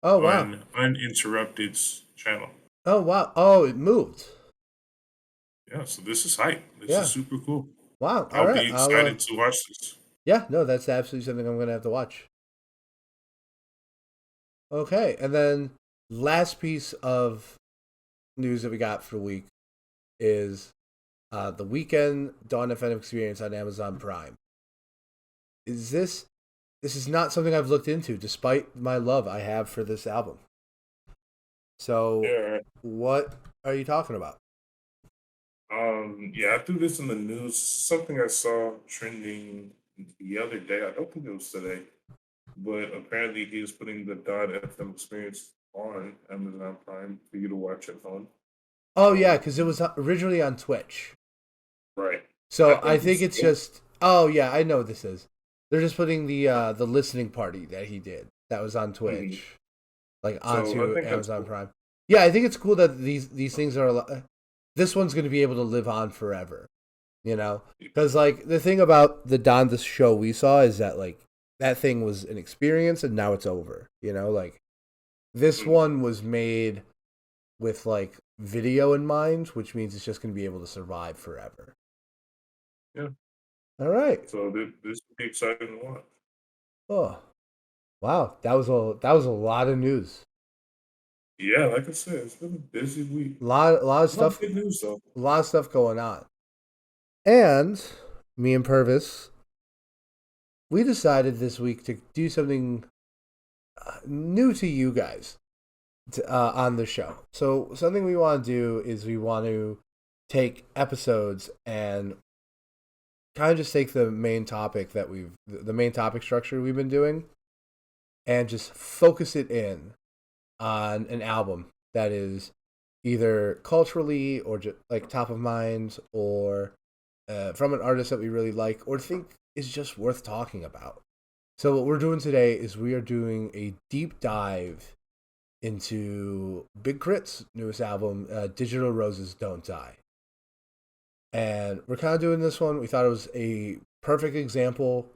Oh wow.
On Uninterrupted's channel.
Oh wow. Oh, it moved.
Yeah, so this is hype. This is
Yeah.
super cool.
Wow. All
I'll
right.
be
I'll.
excited to watch this.
Yeah. No, that's absolutely something I'm gonna have to watch. Okay, and then last piece of news that we got for the week is the weekend Dawn of Phantom experience on Amazon Prime. Is this is not something I've looked into, despite my love I have for this album. So,
Yeah.
what are you talking about?
Yeah, I threw this in the news. Something I saw trending the other day. I don't think it was today, but apparently he was putting the Don FM experience on Amazon Prime for you to watch at home.
Oh yeah,
Um,
because it was originally on Twitch.
right. I
So I
think
think
it's
it's just. Oh yeah, I know what this is. They're just putting the listening party that he did that was on
mhm.
Twitch like
So I
onto
think that's
Amazon
cool.
Prime. Yeah, I think it's cool that these things are. This one's going to be able to live on forever, you know? Because like the thing about the Donda show we saw is that like that thing was an experience and now it's over, you know? Like this
Mhm.
one was made with like video in mind, which means it's just going to be able to survive forever.
Yeah.
All right.
So this will be exciting to watch.
Oh wow, that was a lot of news.
Yeah, like I said, it's been a busy week.
Lot of
A lot of
stuff,
good news though.
a lot of stuff going on. And me and Purvis, we decided this week to do something new to you guys on the show. So something we want to do is we want to take episodes and kind of just take the main topic the main topic structure we've been doing and just focus it in on an album that is either culturally or just like top of mind or from an artist that we really like or think is just worth talking about. So what we're doing today is we are doing a deep dive into Big Crit's newest album, Digital Roses Don't Die. And we're kind of doing this one. We thought it was a perfect example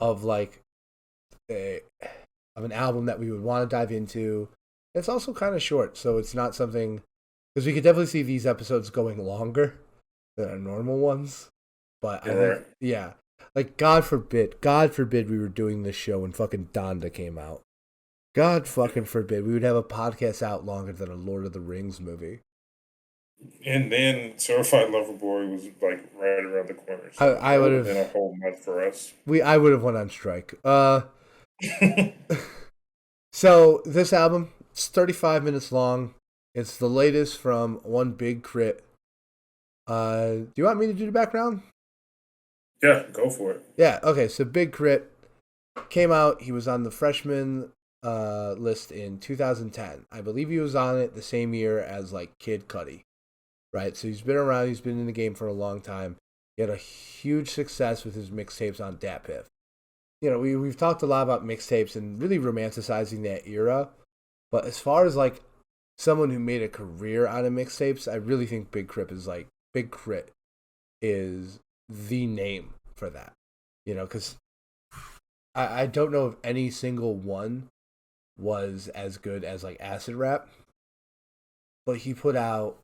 of like a, of an album that we would want to dive into. It's also kind of short, so it's not something because we could definitely see these episodes going longer than our normal ones. But I
You're
think,
right.
yeah, like God forbid we were doing this show when fucking Donda came out. God fucking forbid we would have a podcast out longer than a Lord of the Rings movie.
And then Certified Lover Boy was like right around the corner,
I,
so
I
that
would
would have
have
been a whole month for us.
I would have went on strike. So this album, it's 35 minutes long. It's the latest from one Big Crit. Do you want me to do the background?
Yeah, go for it.
Yeah. Okay. So Big Crit came out. He was on the freshman list in 2010. I believe he was on it the same year as like Kid Cudi. Right. So he's been around. He's been in the game for a long time. He had a huge success with his mixtapes on Dat Piff. We've talked a lot about mixtapes and really romanticizing that era. But as far as like someone who made a career out of mixtapes, I really think Big Crit is the name for that. Because I don't know if any single one was as good as like Acid Rap, but he put out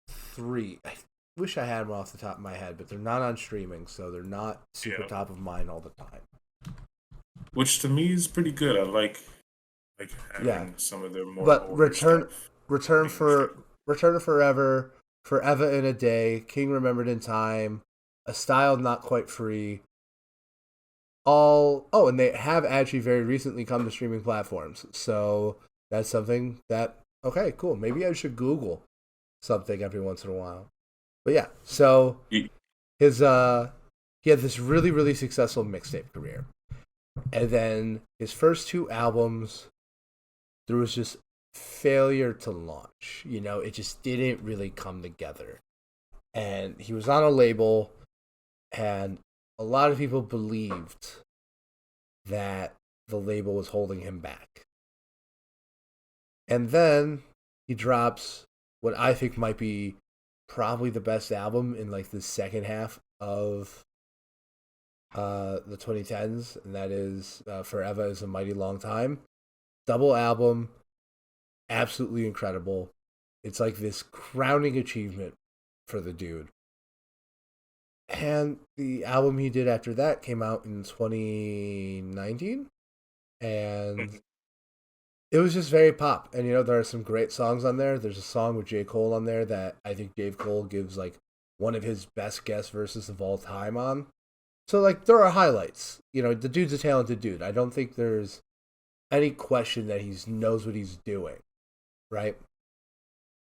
three. I wish I had them off the top of my head, but they're not on streaming, so they're not super
Yeah,
top of mind all the time.
which to me is pretty good. I like
Yeah,
having some of their more
but
older stuff
Return
being on
for
stream.
Return to Forever, Forever in a Day, King Remembered in Time, A Style Not Quite Free. All and they have actually very recently come to streaming platforms. So that's something that okay, cool. Maybe I should Google something every once in a while. But yeah, so
Ye-
his he had this really really successful mixtape career, and then his first two albums there was just failure to launch. It just didn't really come together. And he was on a label, and a lot of people believed that the label was holding him back. And then he drops what I think might be probably the best album in like the second half of the 2010s, and that is Forever is a Mighty Long Time. Double album, absolutely incredible. It's like this crowning achievement for the dude. And the album he did after that came out in 2019, and it was just very pop. And there are some great songs on there. There's a song with J. Cole on there that I think Dave Cole gives like one of his best guest verses of all time on. So like there are highlights. The dude's a talented dude. I don't think there's any question that he knows what he's doing, right?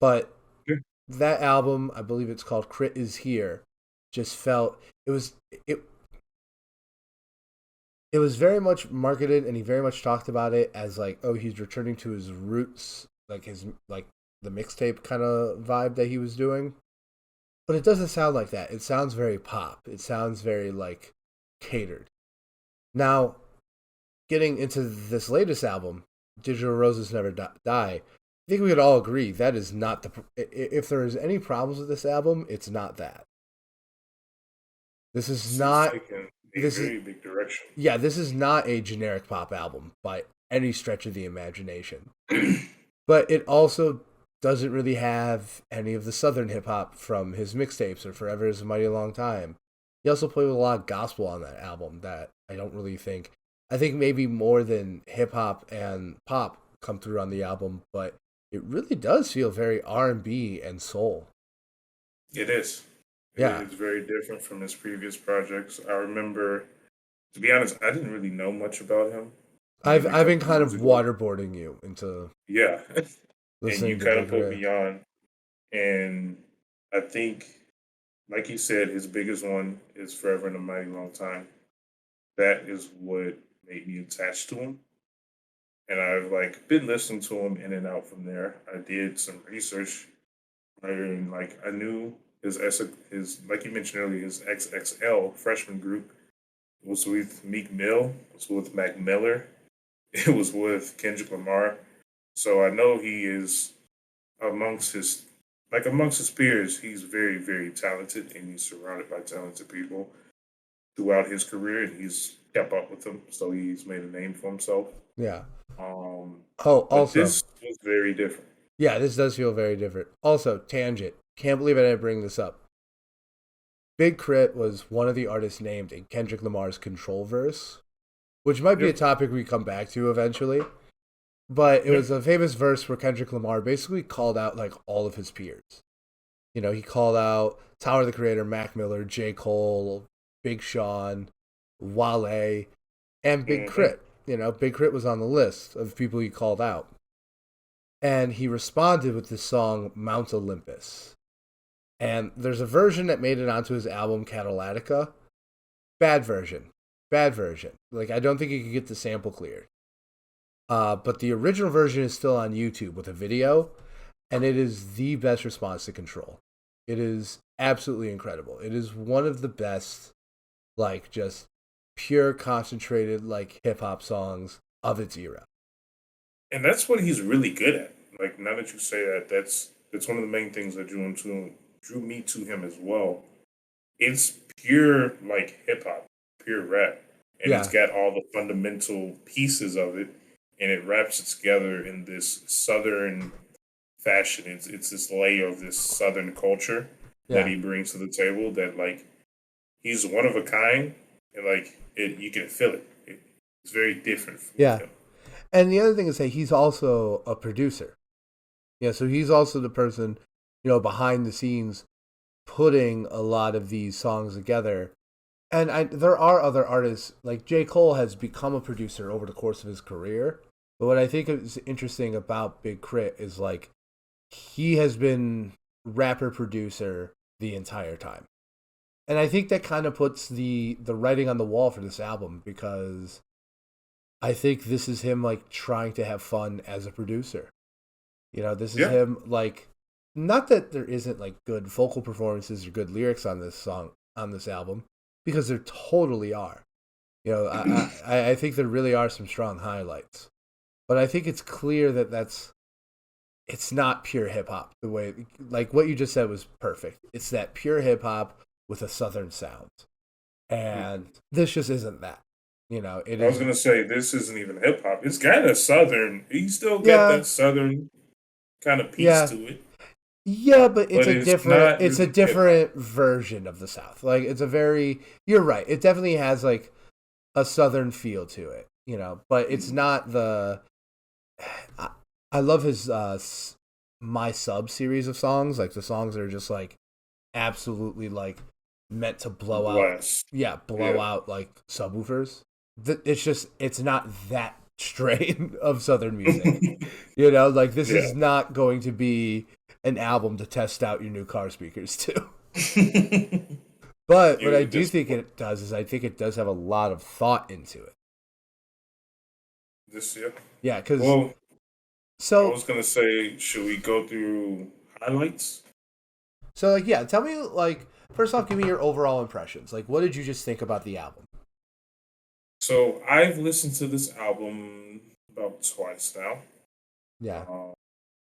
But
Yeah.
that album, I believe it's called Crit is Here, just felt it it was very much marketed, and he very much talked about it as like, oh, he's returning to his roots, like his like the mixtape kind of vibe that he was doing. But it doesn't sound like that. It sounds very pop. It sounds very like catered. Now, getting into this latest album, Digital Roses Never Die, I think we could all agree that is not the. If there is any problems with this album, it's not that. This is
It's
not.
taken a
This is
very big direction.
yeah. This is not a generic pop album by any stretch of the imagination. But it also doesn't really have any of the southern hip hop from his mixtapes or Forever Is a Mighty Long Time. He also played with a lot of gospel on that album that I don't really think. I think maybe more than hip hop and pop come through on the album, but it really does feel very R&B and soul.
It is. It
Yeah,
is very different from his previous projects. I remember, to be honest, I didn't really know much about him.
I've
Maybe a
I've been
couple
kind
years
of
ago.
waterboarding you into
Yeah, and you
listening to
kind of
Big
put
Ray.
me on, and I think, like you said, his biggest one is "Forever in a Mighty Long Time." That is what made me attached to him, and I've like been listening to him in and out from there. I did some research, and like I knew his like you mentioned earlier, his XXL freshman group was with Meek Mill, was with Mac Miller, it was with Kendrick Lamar. So I know he is amongst his amongst his peers, he's very, very talented and he's surrounded by talented people throughout his career and he's kept up with them. So he's made a name for himself.
Yeah.
Um
Oh,
but
also,
this was very different.
yeah, this does feel very different. Also, tangent. Can't believe I didn't bring this up. Big Crit was one of the artists named in Kendrick Lamar's Control verse, which might be a
Yep.
topic we come back to eventually. But it
Yep.
was a famous verse where Kendrick Lamar basically called out like all of his peers. He called out Tyler the Creator, Mac Miller, J. Cole, Big Sean, Wale, and Big
Mm-hmm.
Crit. Big Crit was on the list of people he called out. And he responded with the song Mount Olympus. And there's a version that made it onto his album Catalytica. Bad version. Bad version. Like, I don't think he could get the sample cleared. But the original version is still on YouTube with a video, and it is the best response to Control. It is absolutely incredible. It is one of the best, like, just pure concentrated, like, hip hop songs of its era.
And that's what he's really good at. Like now that you say that, that's one of the main things that drew me to him as well. It's pure like hip hop, pure rap, and it's
Yeah,
got all the fundamental pieces of it, and it wraps it together in this southern fashion. It's this layer of this southern culture that
yeah,
he brings to the table. That like he's one of a kind, and like you can feel it. It's very different with
yeah.
him.
And the other thing is that he's also a producer. Yeah, so he's also the person, behind the scenes putting a lot of these songs together. And there are other artists, like J. Cole has become a producer over the course of his career. But what I think is interesting about Big Crit is like he has been rapper producer the entire time. And I think that kind of puts the writing on the wall for this album because I think this is him like trying to have fun as a producer. This is
Yeah.
him like not that there isn't like good vocal performances or good lyrics on this album because there totally are. I think there really are some strong highlights, but I think it's clear that it's not pure hip hop the way like what you just said was perfect. It's that pure hip hop with a southern sound, and this just isn't that. It
I was
is.
gonna say this isn't even hip hop. It's kind of southern. You still get
Yeah,
that southern kind of piece
yeah.
to it,
Yeah, but
but it's not
it's a
really hip hop.
different version of the South. Like it's a very you're right. It definitely has like a southern feel to it, but it's
Mhm.
not the I, I love his My Sub series of songs, like the songs that are just like absolutely like meant to blow out
Blast.
yeah, blow
Yeah.
out like subwoofers. It's not that strain of southern music. Like this
Yeah.
is not going to be an album to test out your new car speakers to. But what I
You
do
just
think it does is I think it does have a lot of thought into it.
this yeah.
Yeah, because
Well, I
so
was gonna say, should we go through highlights?
like yeah, tell me like first off, give me your overall impressions. Like, what did you just think about the album?
So I've listened to this album about twice now.
Yeah,
Um,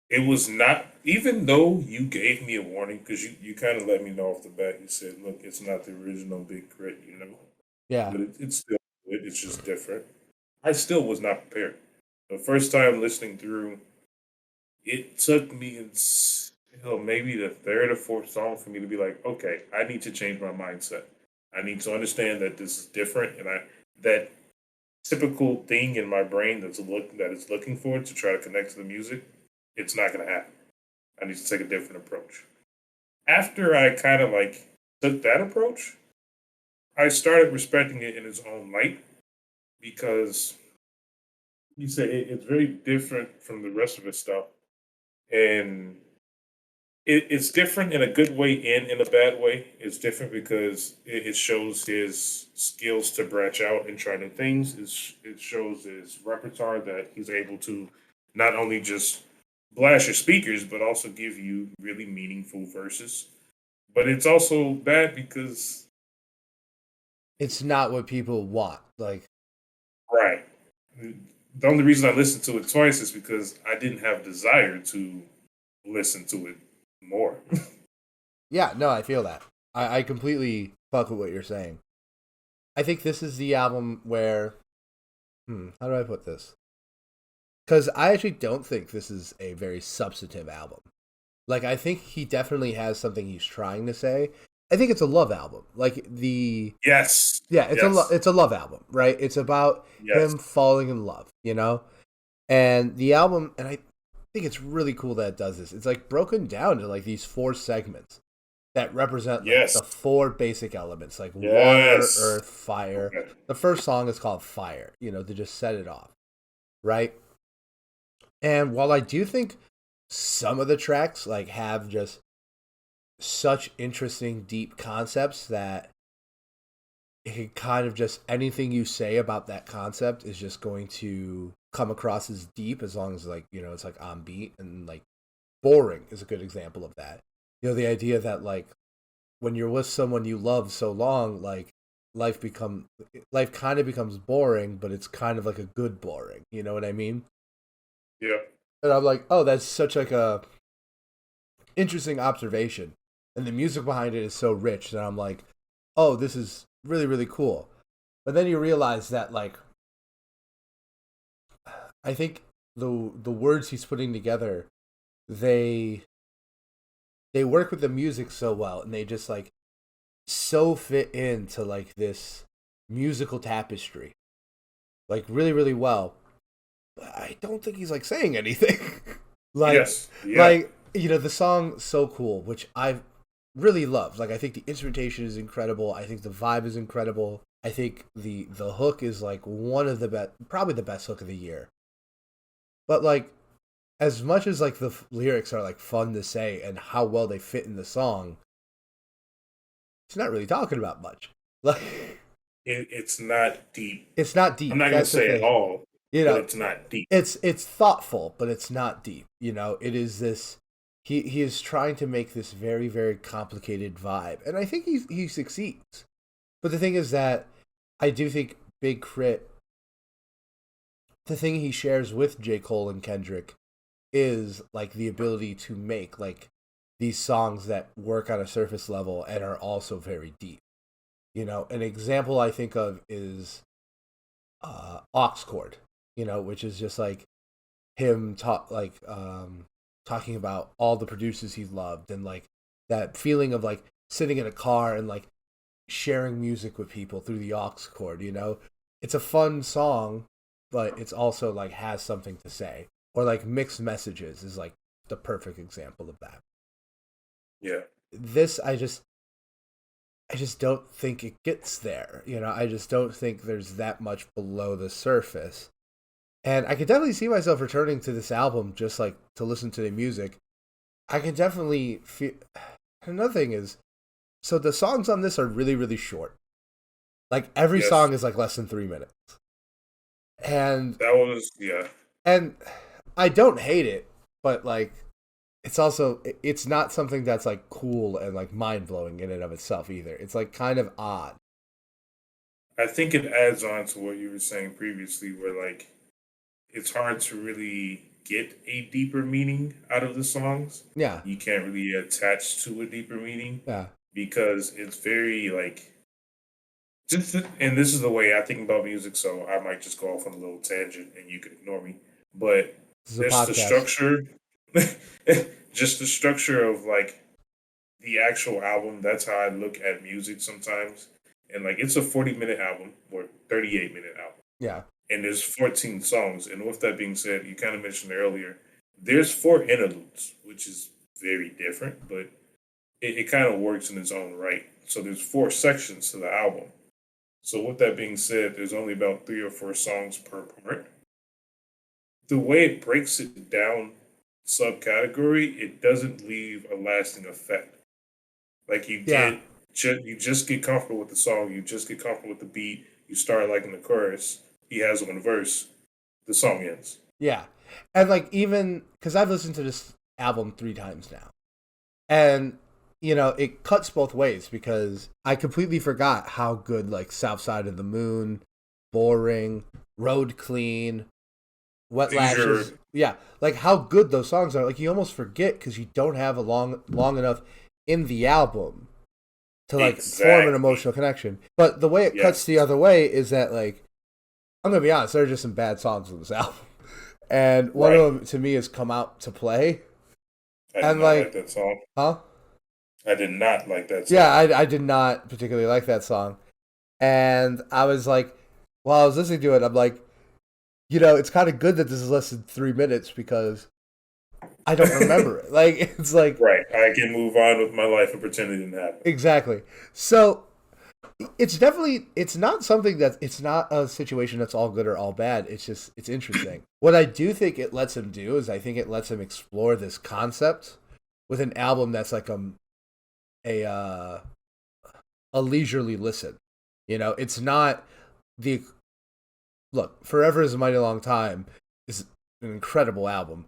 it was not, even though you gave me a warning, because you kind of let me know off the bat. You said, look, it's not the original Big Crit,
yeah,
but it's still good. It's just different. I still was not prepared. The first time listening through, it took me until maybe the third or fourth song for me to be like, okay, I need to change my mindset. I need to understand that this is different, and that typical thing in my brain that is looking for to try to connect to the music, it's not going to happen. I need to take a different approach. After I kind of like took that approach, I started respecting it in its own light because you say it's very different from the rest of his stuff, and it's different in a good way and in a bad way. It's different because it shows his skills to branch out and try new things. It shows his repertoire that he's able to not only just blast your speakers, but also give you really meaningful verses. But it's also bad because,
it's not what people want. Like,
right, the only reason I listened to it twice is because I didn't have desire to listen to it more.
yeah, no, I feel that. I completely fuck with what you're saying. I think this is the album where, how do I put this? Because I actually don't think this is a very substantive album. Like, I think he definitely has something he's trying to say. I think it's a love album. Like
Yes,
yeah,
yes,
it's a love album, right? It's about
yes.
him falling in love. And the album, and I think it's really cool that it does this. It's like broken down to like these four segments that represent like
Yes.
the four basic elements, like water,
Yes.
earth, fire.
Okay.
The first song is called Fire, to just set it off, right? And while I do think some of the tracks like have just such interesting deep concepts that it can kind of just anything you say about that concept is just going to come across as deep as long as like it's like on beat and like boring is a good example of that. The idea that like when you're with someone you love so long, like life become life kind of becomes boring, but it's kind of like a good boring. You know what I mean?
Yeah.
And I'm like, oh, that's such like a interesting observation, and the music behind it is so rich that I'm like, oh, this is really really cool. But then you realize that like I think the words he's putting together, they they work with the music so well, and they just like so fit into like this musical tapestry, like really really well. But I don't think he's like saying anything. like
Yes. Yeah.
like the song "So Cool," which I really love. Like I think the instrumentation is incredible. I think the vibe is incredible. I think the hook is like one of the best, probably the best hook of the year. But like as much as like the lyrics are like fun to say and how well they fit in the song, it's not really talking about much. Like
It's not deep.
it's not
I'm
deep.
not gonna
That's the
say at
thing.
all,
You
but
know,
it's not deep.
it's thoughtful, but it's not deep. It is this. He is trying to make this very very complicated vibe, and I think he succeeds. But the thing is that I do think Big Crit, the thing he shares with J. Cole and Kendrick, is like the ability to make like these songs that work on a surface level and are also very deep. An example I think of is Aux Chord, which is just like him talking about all the producers he loved and like that feeling of like sitting in a car and like sharing music with people through the aux chord. It's a fun song, but it's also like has something to say. Or like Mixed Messages is like the perfect example of that.
Yeah.
This I just don't think it gets there. I just don't think there's that much below the surface. And I could definitely see myself returning to this album just like to listen to the music. I can definitely feel. Another thing is, so the songs on this are really, really short. Like every
Yes.
song is like less than 3 minutes. And
That was yeah.
and I don't hate it, but like it's not something that's like cool and like mind blowing in and of itself either. It's like kind of odd.
I think it adds on to what you were saying previously, where like it's hard to really get a deeper meaning out of the songs.
Yeah,
You can't really attach to a deeper meaning
yeah,
because it's very like and this is the way I think about music, so I might just go off on a little tangent and you can ignore me. But
this is a
just the
podcast.
structure, just the structure of like the actual album. That's how I look at music sometimes. And like it's a 40-minute album or 38-minute album,
Yeah,
and there's 14 songs. And with that being said, you kind of mentioned earlier, there's four interludes, which is very different, but it kind of works in its own right. So there's four sections to the album. So with that being said, there's only about three or four songs per part. The way it breaks it down subcategory, it doesn't leave a lasting effect. Like
yeah,
you just get comfortable with the song, you just get comfortable with the beat, you start liking the chorus, he has one verse, the song ends.
yeah. And like even because I've listened to this album 3 times now, and it cuts both ways because I completely forgot how good like South Side of the Moon, Boring, Road Clean, Wet
These are
Lashes, yeah, like how good those songs are. Like you almost forget because you don't have a long enough in the album to like form an
exactly
emotional connection. But the way it cuts
yes.
the other way is that like I'm gonna be honest, there are just some bad songs on this album, and one of
Right.
them to me is "Come Out to Play,"
I did
and
not like
like,
that song.
huh?
I did not like that
Yeah,
song.
I did not particularly like that song, and I was like, while I was listening to it, I'm like, it's kind of good that this is less than 3 minutes because I don't remember it. Like it's like
Right. I can move on with my life and pretend it didn't happen.
exactly. So it's not something that it's not a situation that's all good or all bad. It's just it's interesting. What I do think it lets him do is I think it lets him explore this concept with an album that's like a a leisurely listen. It's not the look. Forever is a mighty long time is an incredible album,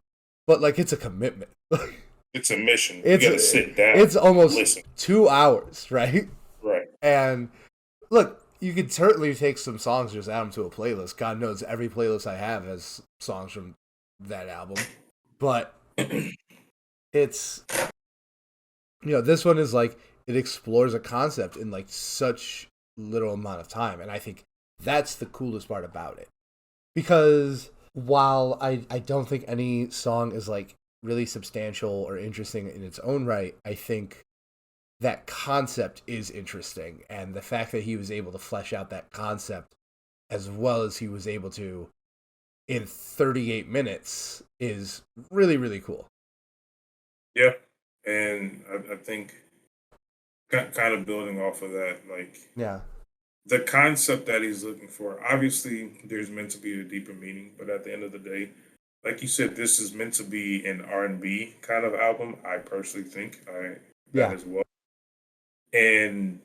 but like it's a commitment.
It's a mission. You
It's
got to sit down,
it's almost
listen.
2 hours, right?
Right.
And look, you could certainly take some songs, just add them to a playlist. God knows every playlist I have has songs from that album. But it's, this one is like, it explores a concept in like such little amount of time. And I think that's the coolest part about it. Because while I don't think any song is like really substantial or interesting in its own right, I think that concept is interesting, and the fact that he was able to flesh out that concept as well as he was able to in 38 minutes is really, really cool.
Yeah. And I think kind of building off of that, like
Yeah.
the concept that he's looking for, obviously there's meant to be a deeper meaning, but at the end of the day, like you said, this is meant to be an R&B kind of album. I personally think that
Yeah.
as well. And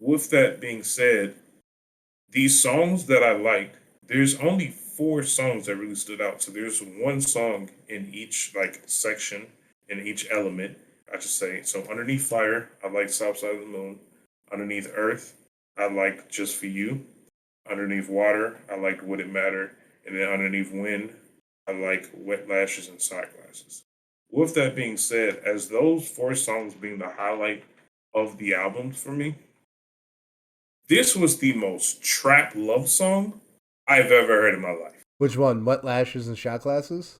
with that being said, these songs that I liked, there's only four songs that really stood out. So there's one song in each like section, in each element, I should say. So underneath fire, I like South Side of the Moon. Underneath earth, I like Just for You. Underneath water, I like Would It Matter? And then underneath wind, I like Wet Lashes and Side Glasses. With that being said, as those four songs being the highlight of the album for me, this was the most trap love song I've ever heard in my life.
Which one? Wet Lashes and Shot Glasses?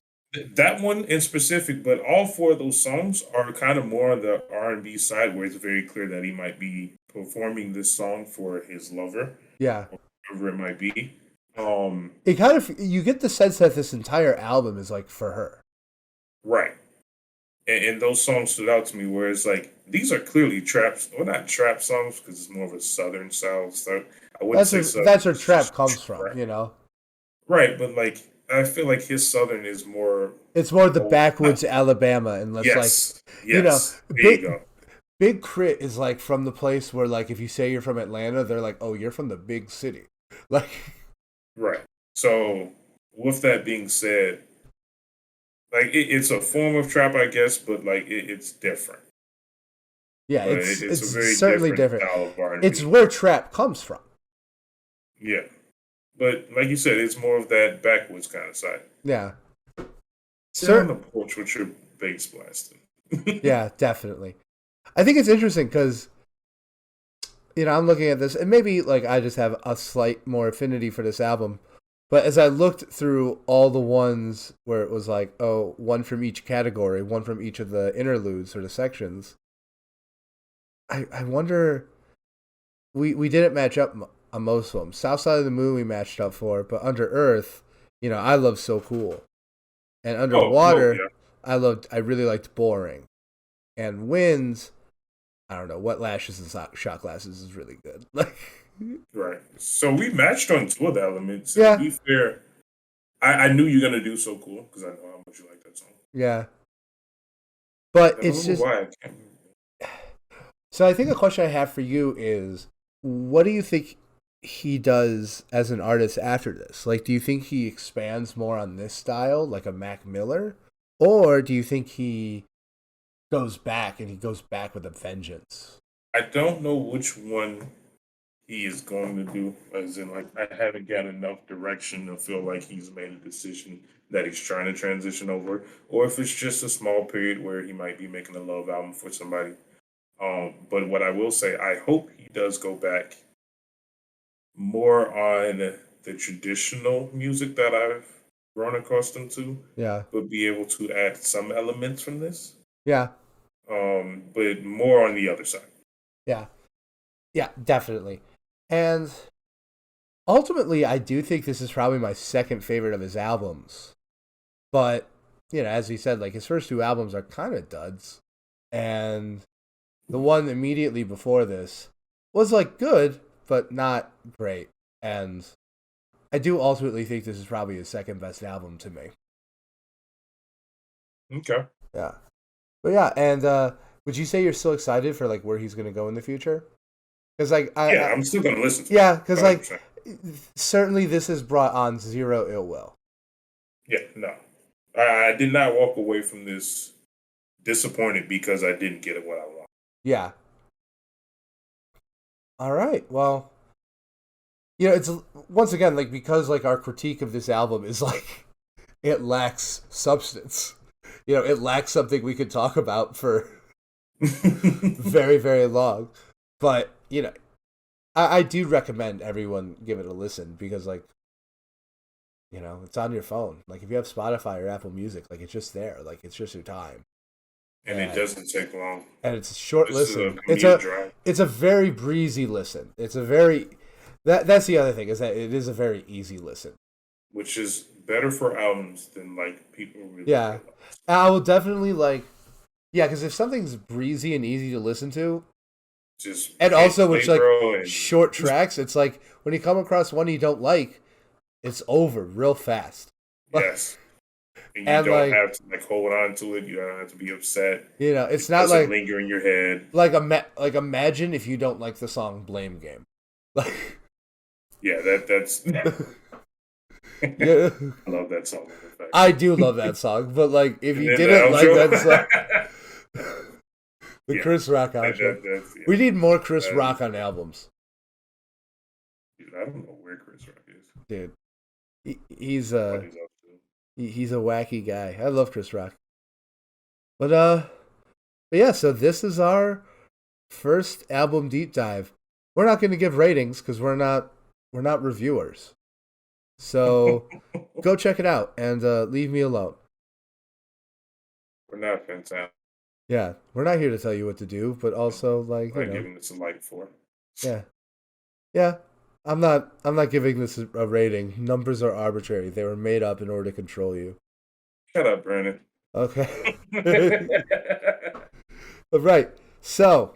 That one in specific, but all four of those songs are kind of more on the R&B side, where it's very clear that he might be performing this song for his lover,
Yeah.
or whoever it might be. Um,
It kind of, you get the sense that this entire album is like for her.
right. And those songs stood out to me, where it's like these are clearly traps, well, not trap songs because it's more of a southern style stuff. I wouldn't say southern.
That's where
It's
trap
just
comes from,
trap.
you know.
Right, but like I feel like his southern is more.
It's more the
Oh,
backwoods Alabama, and less like,
yes,
you know,
yes. There you
big
go.
Big Crit is like from the place where like if you say you're from Atlanta, they're like, oh, you're from the big city, like.
Right. So with that being said, like it's a form of trap, I guess, but like it's different.
Yeah,
But
it's
it's a very
certainly
different
different.
style of R and
It's
B.
where trap comes from.
Yeah, but like you said, it's more of that backwoods kind of side.
Yeah.
Sit on
Cert-
the porch with your bass blasting.
yeah, definitely. I think it's interesting because I'm looking at this, and maybe like I just have a slight more affinity for this album. But as I looked through all the ones where it was like, oh, one from each category, one from each of the interludes or the sections, I wonder. We didn't match up on most of them. South Side of the Moon we matched up for, but Under Earth, I love So Cool, and
Oh
Underwater,
yeah.
I really liked Boring, and Winds, I don't know. What Lashes and Shot Glasses is really good. Like,
Right. So we matched on two of the elements. And to
yeah,
be fair, I knew you're gonna do so cool because I know how much you like that song.
yeah. But
I don't
it's
know
just
why I can't remember.
so. I think a question I have for you is, what do you think he does as an artist after this? Like, do you think he expands more on this style, like a Mac Miller, or do you think he goes back with a vengeance?
I don't know which one he is going to do. As in, like, I haven't got enough direction to feel like he's made a decision that he's trying to transition over, or if it's just a small period where he might be making a love album for somebody. But what I will say, I hope he does go back more on the traditional music that I've grown accustomed to,
Yeah,
but be able to add some elements from this.
yeah,
But more on the other side.
yeah, yeah, definitely. And ultimately, I do think this is probably my second favorite of his albums. But as he said, like his first two albums are kind of duds, and the one immediately before this was like good, but not great. And I do ultimately think this is probably his second best album to me.
Okay.
Yeah, but yeah, and would you say you're still excited for like where he's gonna go in the future? Because like
Yeah, I'm still gonna listen to it.
yeah, because like
100%.
certainly this has brought on zero ill will.
Yeah, no. I did not walk away from this disappointed because I didn't get what I want.
Yeah. All right. Well, it's once again like because like our critique of this album is like it lacks substance. It lacks something we could talk about for very, very long. But, I do recommend everyone give it a listen because, like, it's on your phone. Like, if you have Spotify or Apple Music, like, it's just there. Like, it's just your time.
And it
And
doesn't take long.
it's a short
This is a
listen. It's
commuter
a
drive,
it's a very breezy listen. It's a very that's the other thing is that it is a very easy listen.
which is better for albums than like people really
Yeah,
realize.
I will definitely like because if something's breezy and easy to listen to,
Just
and
hit
also
play,
which like
bro, and
short tracks, it's like when you come across one you don't like, it's over real fast.
yes, and you
And
don't
like
have to like hold on to it. You don't have to be upset.
it's
It
not
doesn't
like
linger in your head.
like imagine if you don't like the song Blame Game. Like
Yeah, that's.
yeah,
I love that song. In fact,
I do love that song, but like if
and
you
then the
didn't like that song,
outro.
the
Yeah,
Chris Rock outro.
that's
We
yeah.
need more Chris
That is,
Rock on albums,
dude, I don't know where Chris Rock is.
dude. He's
What he's up to.
he's a wacky guy. I love Chris Rock, but but yeah. So this is our first album deep dive. We're not going to give ratings because we're not reviewers. So go check it out and leave me alone.
We're not fantastic.
Yeah, we're not here to tell you what to do, but also like
We're not giving this a like for.
yeah, yeah. I'm not giving this a rating. Numbers are arbitrary. They were made up in order to control you.
Shut up, Brandon.
Okay. Right. So,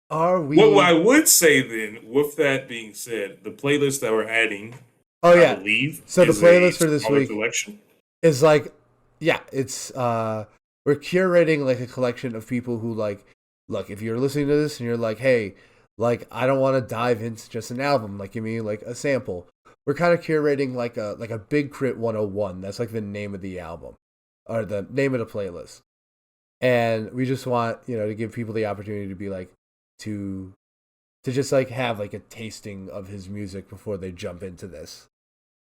are
What I
we?
would say then, with that being said, the playlist that we're adding,
Oh
I
yeah.
believe,
So the
is a
playlist for this
smaller
week
collection.
is like, yeah, it's we're curating like a collection of people who like, look, if you're listening to this and you're like, hey, like I don't want to dive into just an album, like give me like a sample. We're kind of curating like a Big Crit 101. That's like the name of the album or the name of the playlist. And we just want, to give people the opportunity to be like to to just like have like a tasting of his music before they jump into this.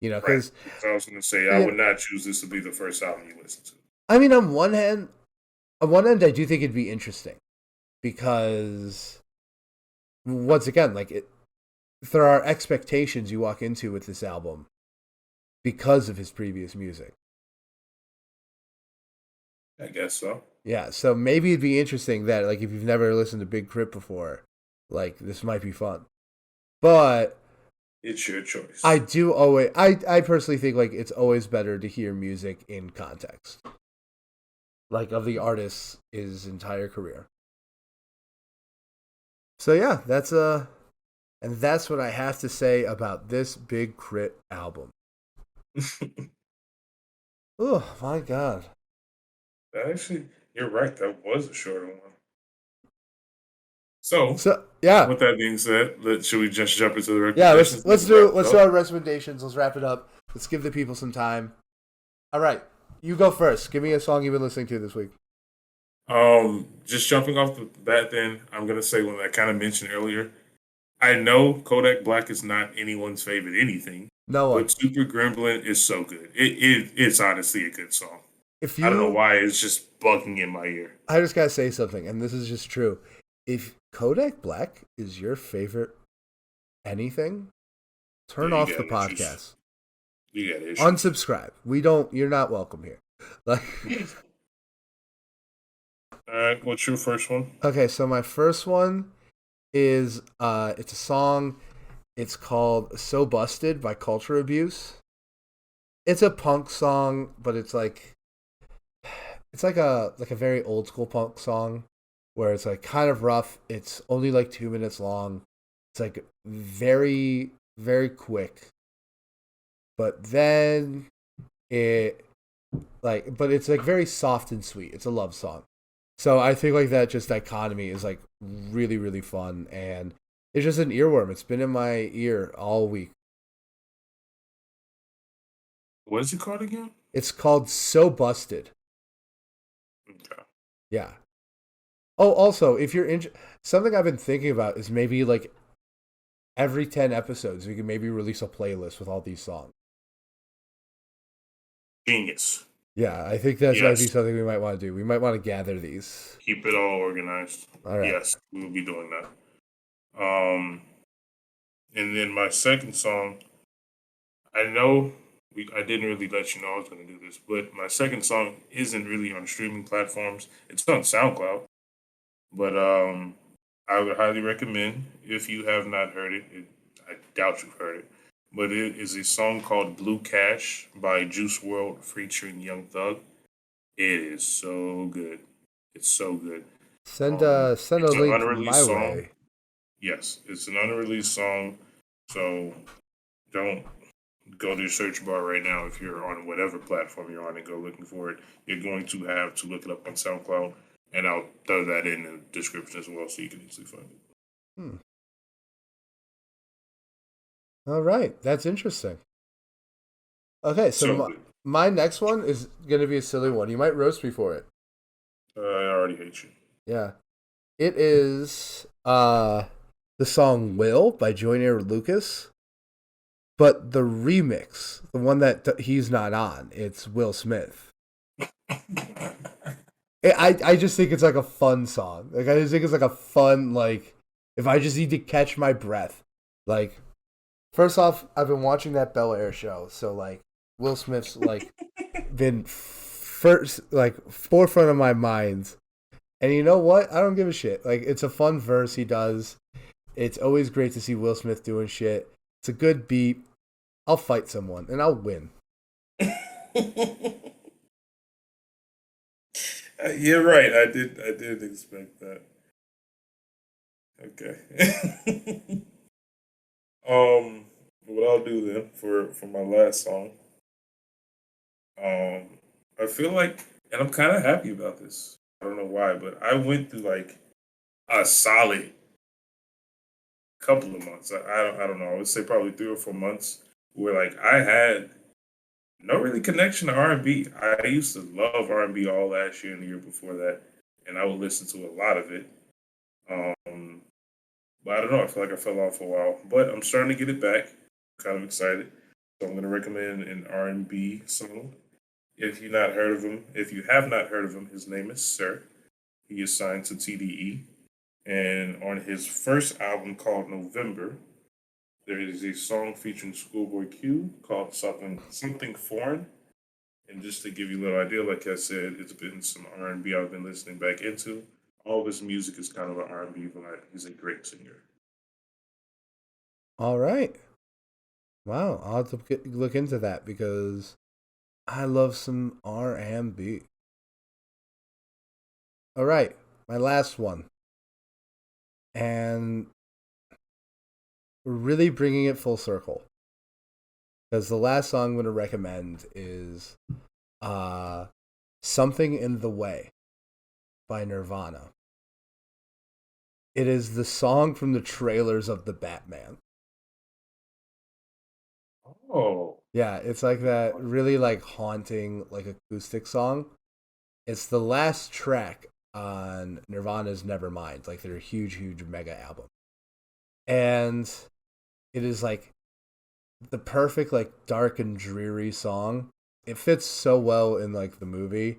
Right.
Because
So I was going to say, I would not choose this to be the first album you listen to.
I mean, on one hand, I do think it'd be interesting because once again, like there are expectations you walk into with this album because of his previous music.
I guess so.
Yeah, so maybe it'd be interesting that like if you've never listened to Big Crit before, like this might be fun. But
It's your choice.
I do always I personally think like it's always better to hear music in context. Like of the artist's his entire career. So yeah, that's what I have to say about this Big Crit album. Oh my god.
Actually, you're right. That was a shorter one. So,
So yeah.
with that being said, should we just jump into the
Yeah,
recommendations?
let's do our recommendations. Let's wrap it up. Let's give the people some time. All right. You go first. Give me a song you've been listening to this week.
Just jumping off the bat, then I'm gonna say one that I kind of mentioned earlier. I know Kodak Black is not anyone's favorite anything,
No one.
but Super Gremlin is so good. It's honestly a good song.
If
I don't know
you
why it's just bugging in my ear.
I just gotta say something, and this is just true. If Kodak Black is your favorite anything,
Yeah,
turn
you
off the
got issues.
podcast.
You got issues.
Unsubscribe. You're not welcome here. Like
All right, what's your first one?
okay, so my first one is it's a song. It's called So Busted by Culture Abuse. It's a punk song, but it's like a very old school punk song where it's like kind of rough. It's only like 2 minutes long. It's like very, very quick. But then it but it's like very soft and sweet. It's a love song. So I think like that just dichotomy is like really, really fun and it's just an earworm. It's been in my ear all week.
What is it called again?
It's called So Busted.
Okay.
Yeah. Oh, also, if you're something I've been thinking about is maybe like every 10 episodes, we can maybe release a playlist with all these songs.
Genius.
Yeah, I think that might be
Yes.
something we might want to do. We might want to gather these.
Keep it all organized.
All right.
Yes, we will be doing that. Um, and then my second song, I know I didn't really let you know I was going to do this, but my second song isn't really on streaming platforms. It's on SoundCloud, but I would highly recommend if you have not heard it. I doubt you've heard it, but it is a song called "Blue Cash" by Juice World featuring Young Thug. It is so good. It's so good.
Send a
It's an
link my
unreleased song.
way.
Yes, it's an unreleased song. So don't go to your search bar right now if you're on whatever platform you're on and go looking for it. You're going to have to look it up on SoundCloud, and I'll throw that in the description as well so you can easily find it.
Hmm. All right, that's interesting. Okay, so
So good.
my next one is gonna be a silly one. You might roast me for it.
I already hate you.
Yeah, it is the song "Will" by Joyner Lucas, but the remix, the one that he's not on, it's Will Smith. I just think it's like a fun song. Like I just think it's like a fun like if I just need to catch my breath. Like first off, I've been watching that Bel Air show, so like Will Smith's like been first like forefront of my mind. And you know what? I don't give a shit. Like it's a fun verse he does. It's always great to see Will Smith doing shit. It's a good beat. I'll fight someone and I'll win.
You're right. I did expect that. Okay. What I'll do then for my last song, I feel like, and I'm kind of happy about this. I don't know why, but I went through like a solid couple of months. I don't know. I would say probably 3 or 4 months where like I had no really connection to R&B. I used to love R&B all last year and the year before that, and I would listen to a lot of it. Um, but I don't know. I feel like I fell off for a while, but I'm starting to get it back. I'm kind of excited. So I'm going to recommend an R&B song. If you have not heard of him, his name is Sir. He is signed to TDE, and on his first album called November, there is a song featuring Schoolboy Q called Something Foreign. And just to give you a little idea, like I said, it's been some R&B I've been listening back into. All of his music is kind of an R&B vibe. He's a great singer.
All right. Wow, I'll have to look into that because I love some R&B. All right, my last one. And we're really bringing it full circle. Because the last song I'm going to recommend is uh, Something in the Way by Nirvana. It is the song from the trailers of the Batman.
Oh,
Yeah, it's like that really like haunting like acoustic song. It's the last track on Nirvana's Nevermind, like their huge mega album. And it is like the perfect like dark and dreary song. It fits so well in like the movie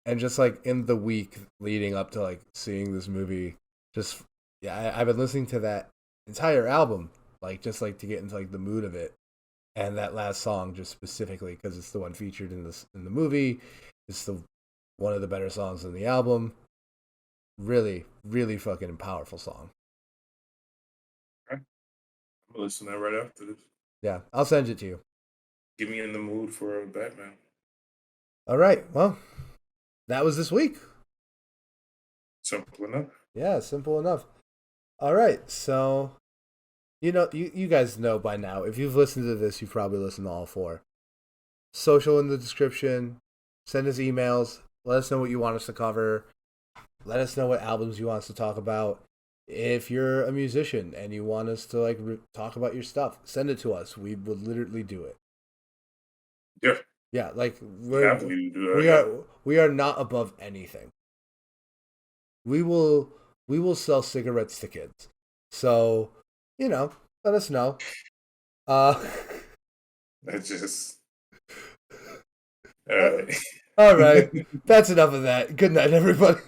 and just like in the week leading up to like seeing this movie just yeah, I've been listening to that entire album like just like to get into like the mood of it and that last song just specifically because it's the one featured in this in the movie. It's the one of the better songs in the album. Really fucking powerful song.
okay. I'm gonna listen to that right after this.
Yeah, I'll send it to you.
Get me in the mood for a Batman.
All right, well, that was this week.
Simple enough.
Yeah, simple enough. All right, so you guys know by now. If you've listened to this, you've probably listened to all four. Social in the description. Send us emails. Let us know what you want us to cover. Let us know what albums you want us to talk about. If you're a musician and you want us to like talk about your stuff, send it to us. We would literally do it.
Yeah,
Yeah, like
be
we're
happy to do that.
we
Yeah.
are we are not above anything. we will sell cigarettes to kids. So, let us know. Uh,
That's just
uh,
all right.
all right. That's enough of that. Good night, everybody.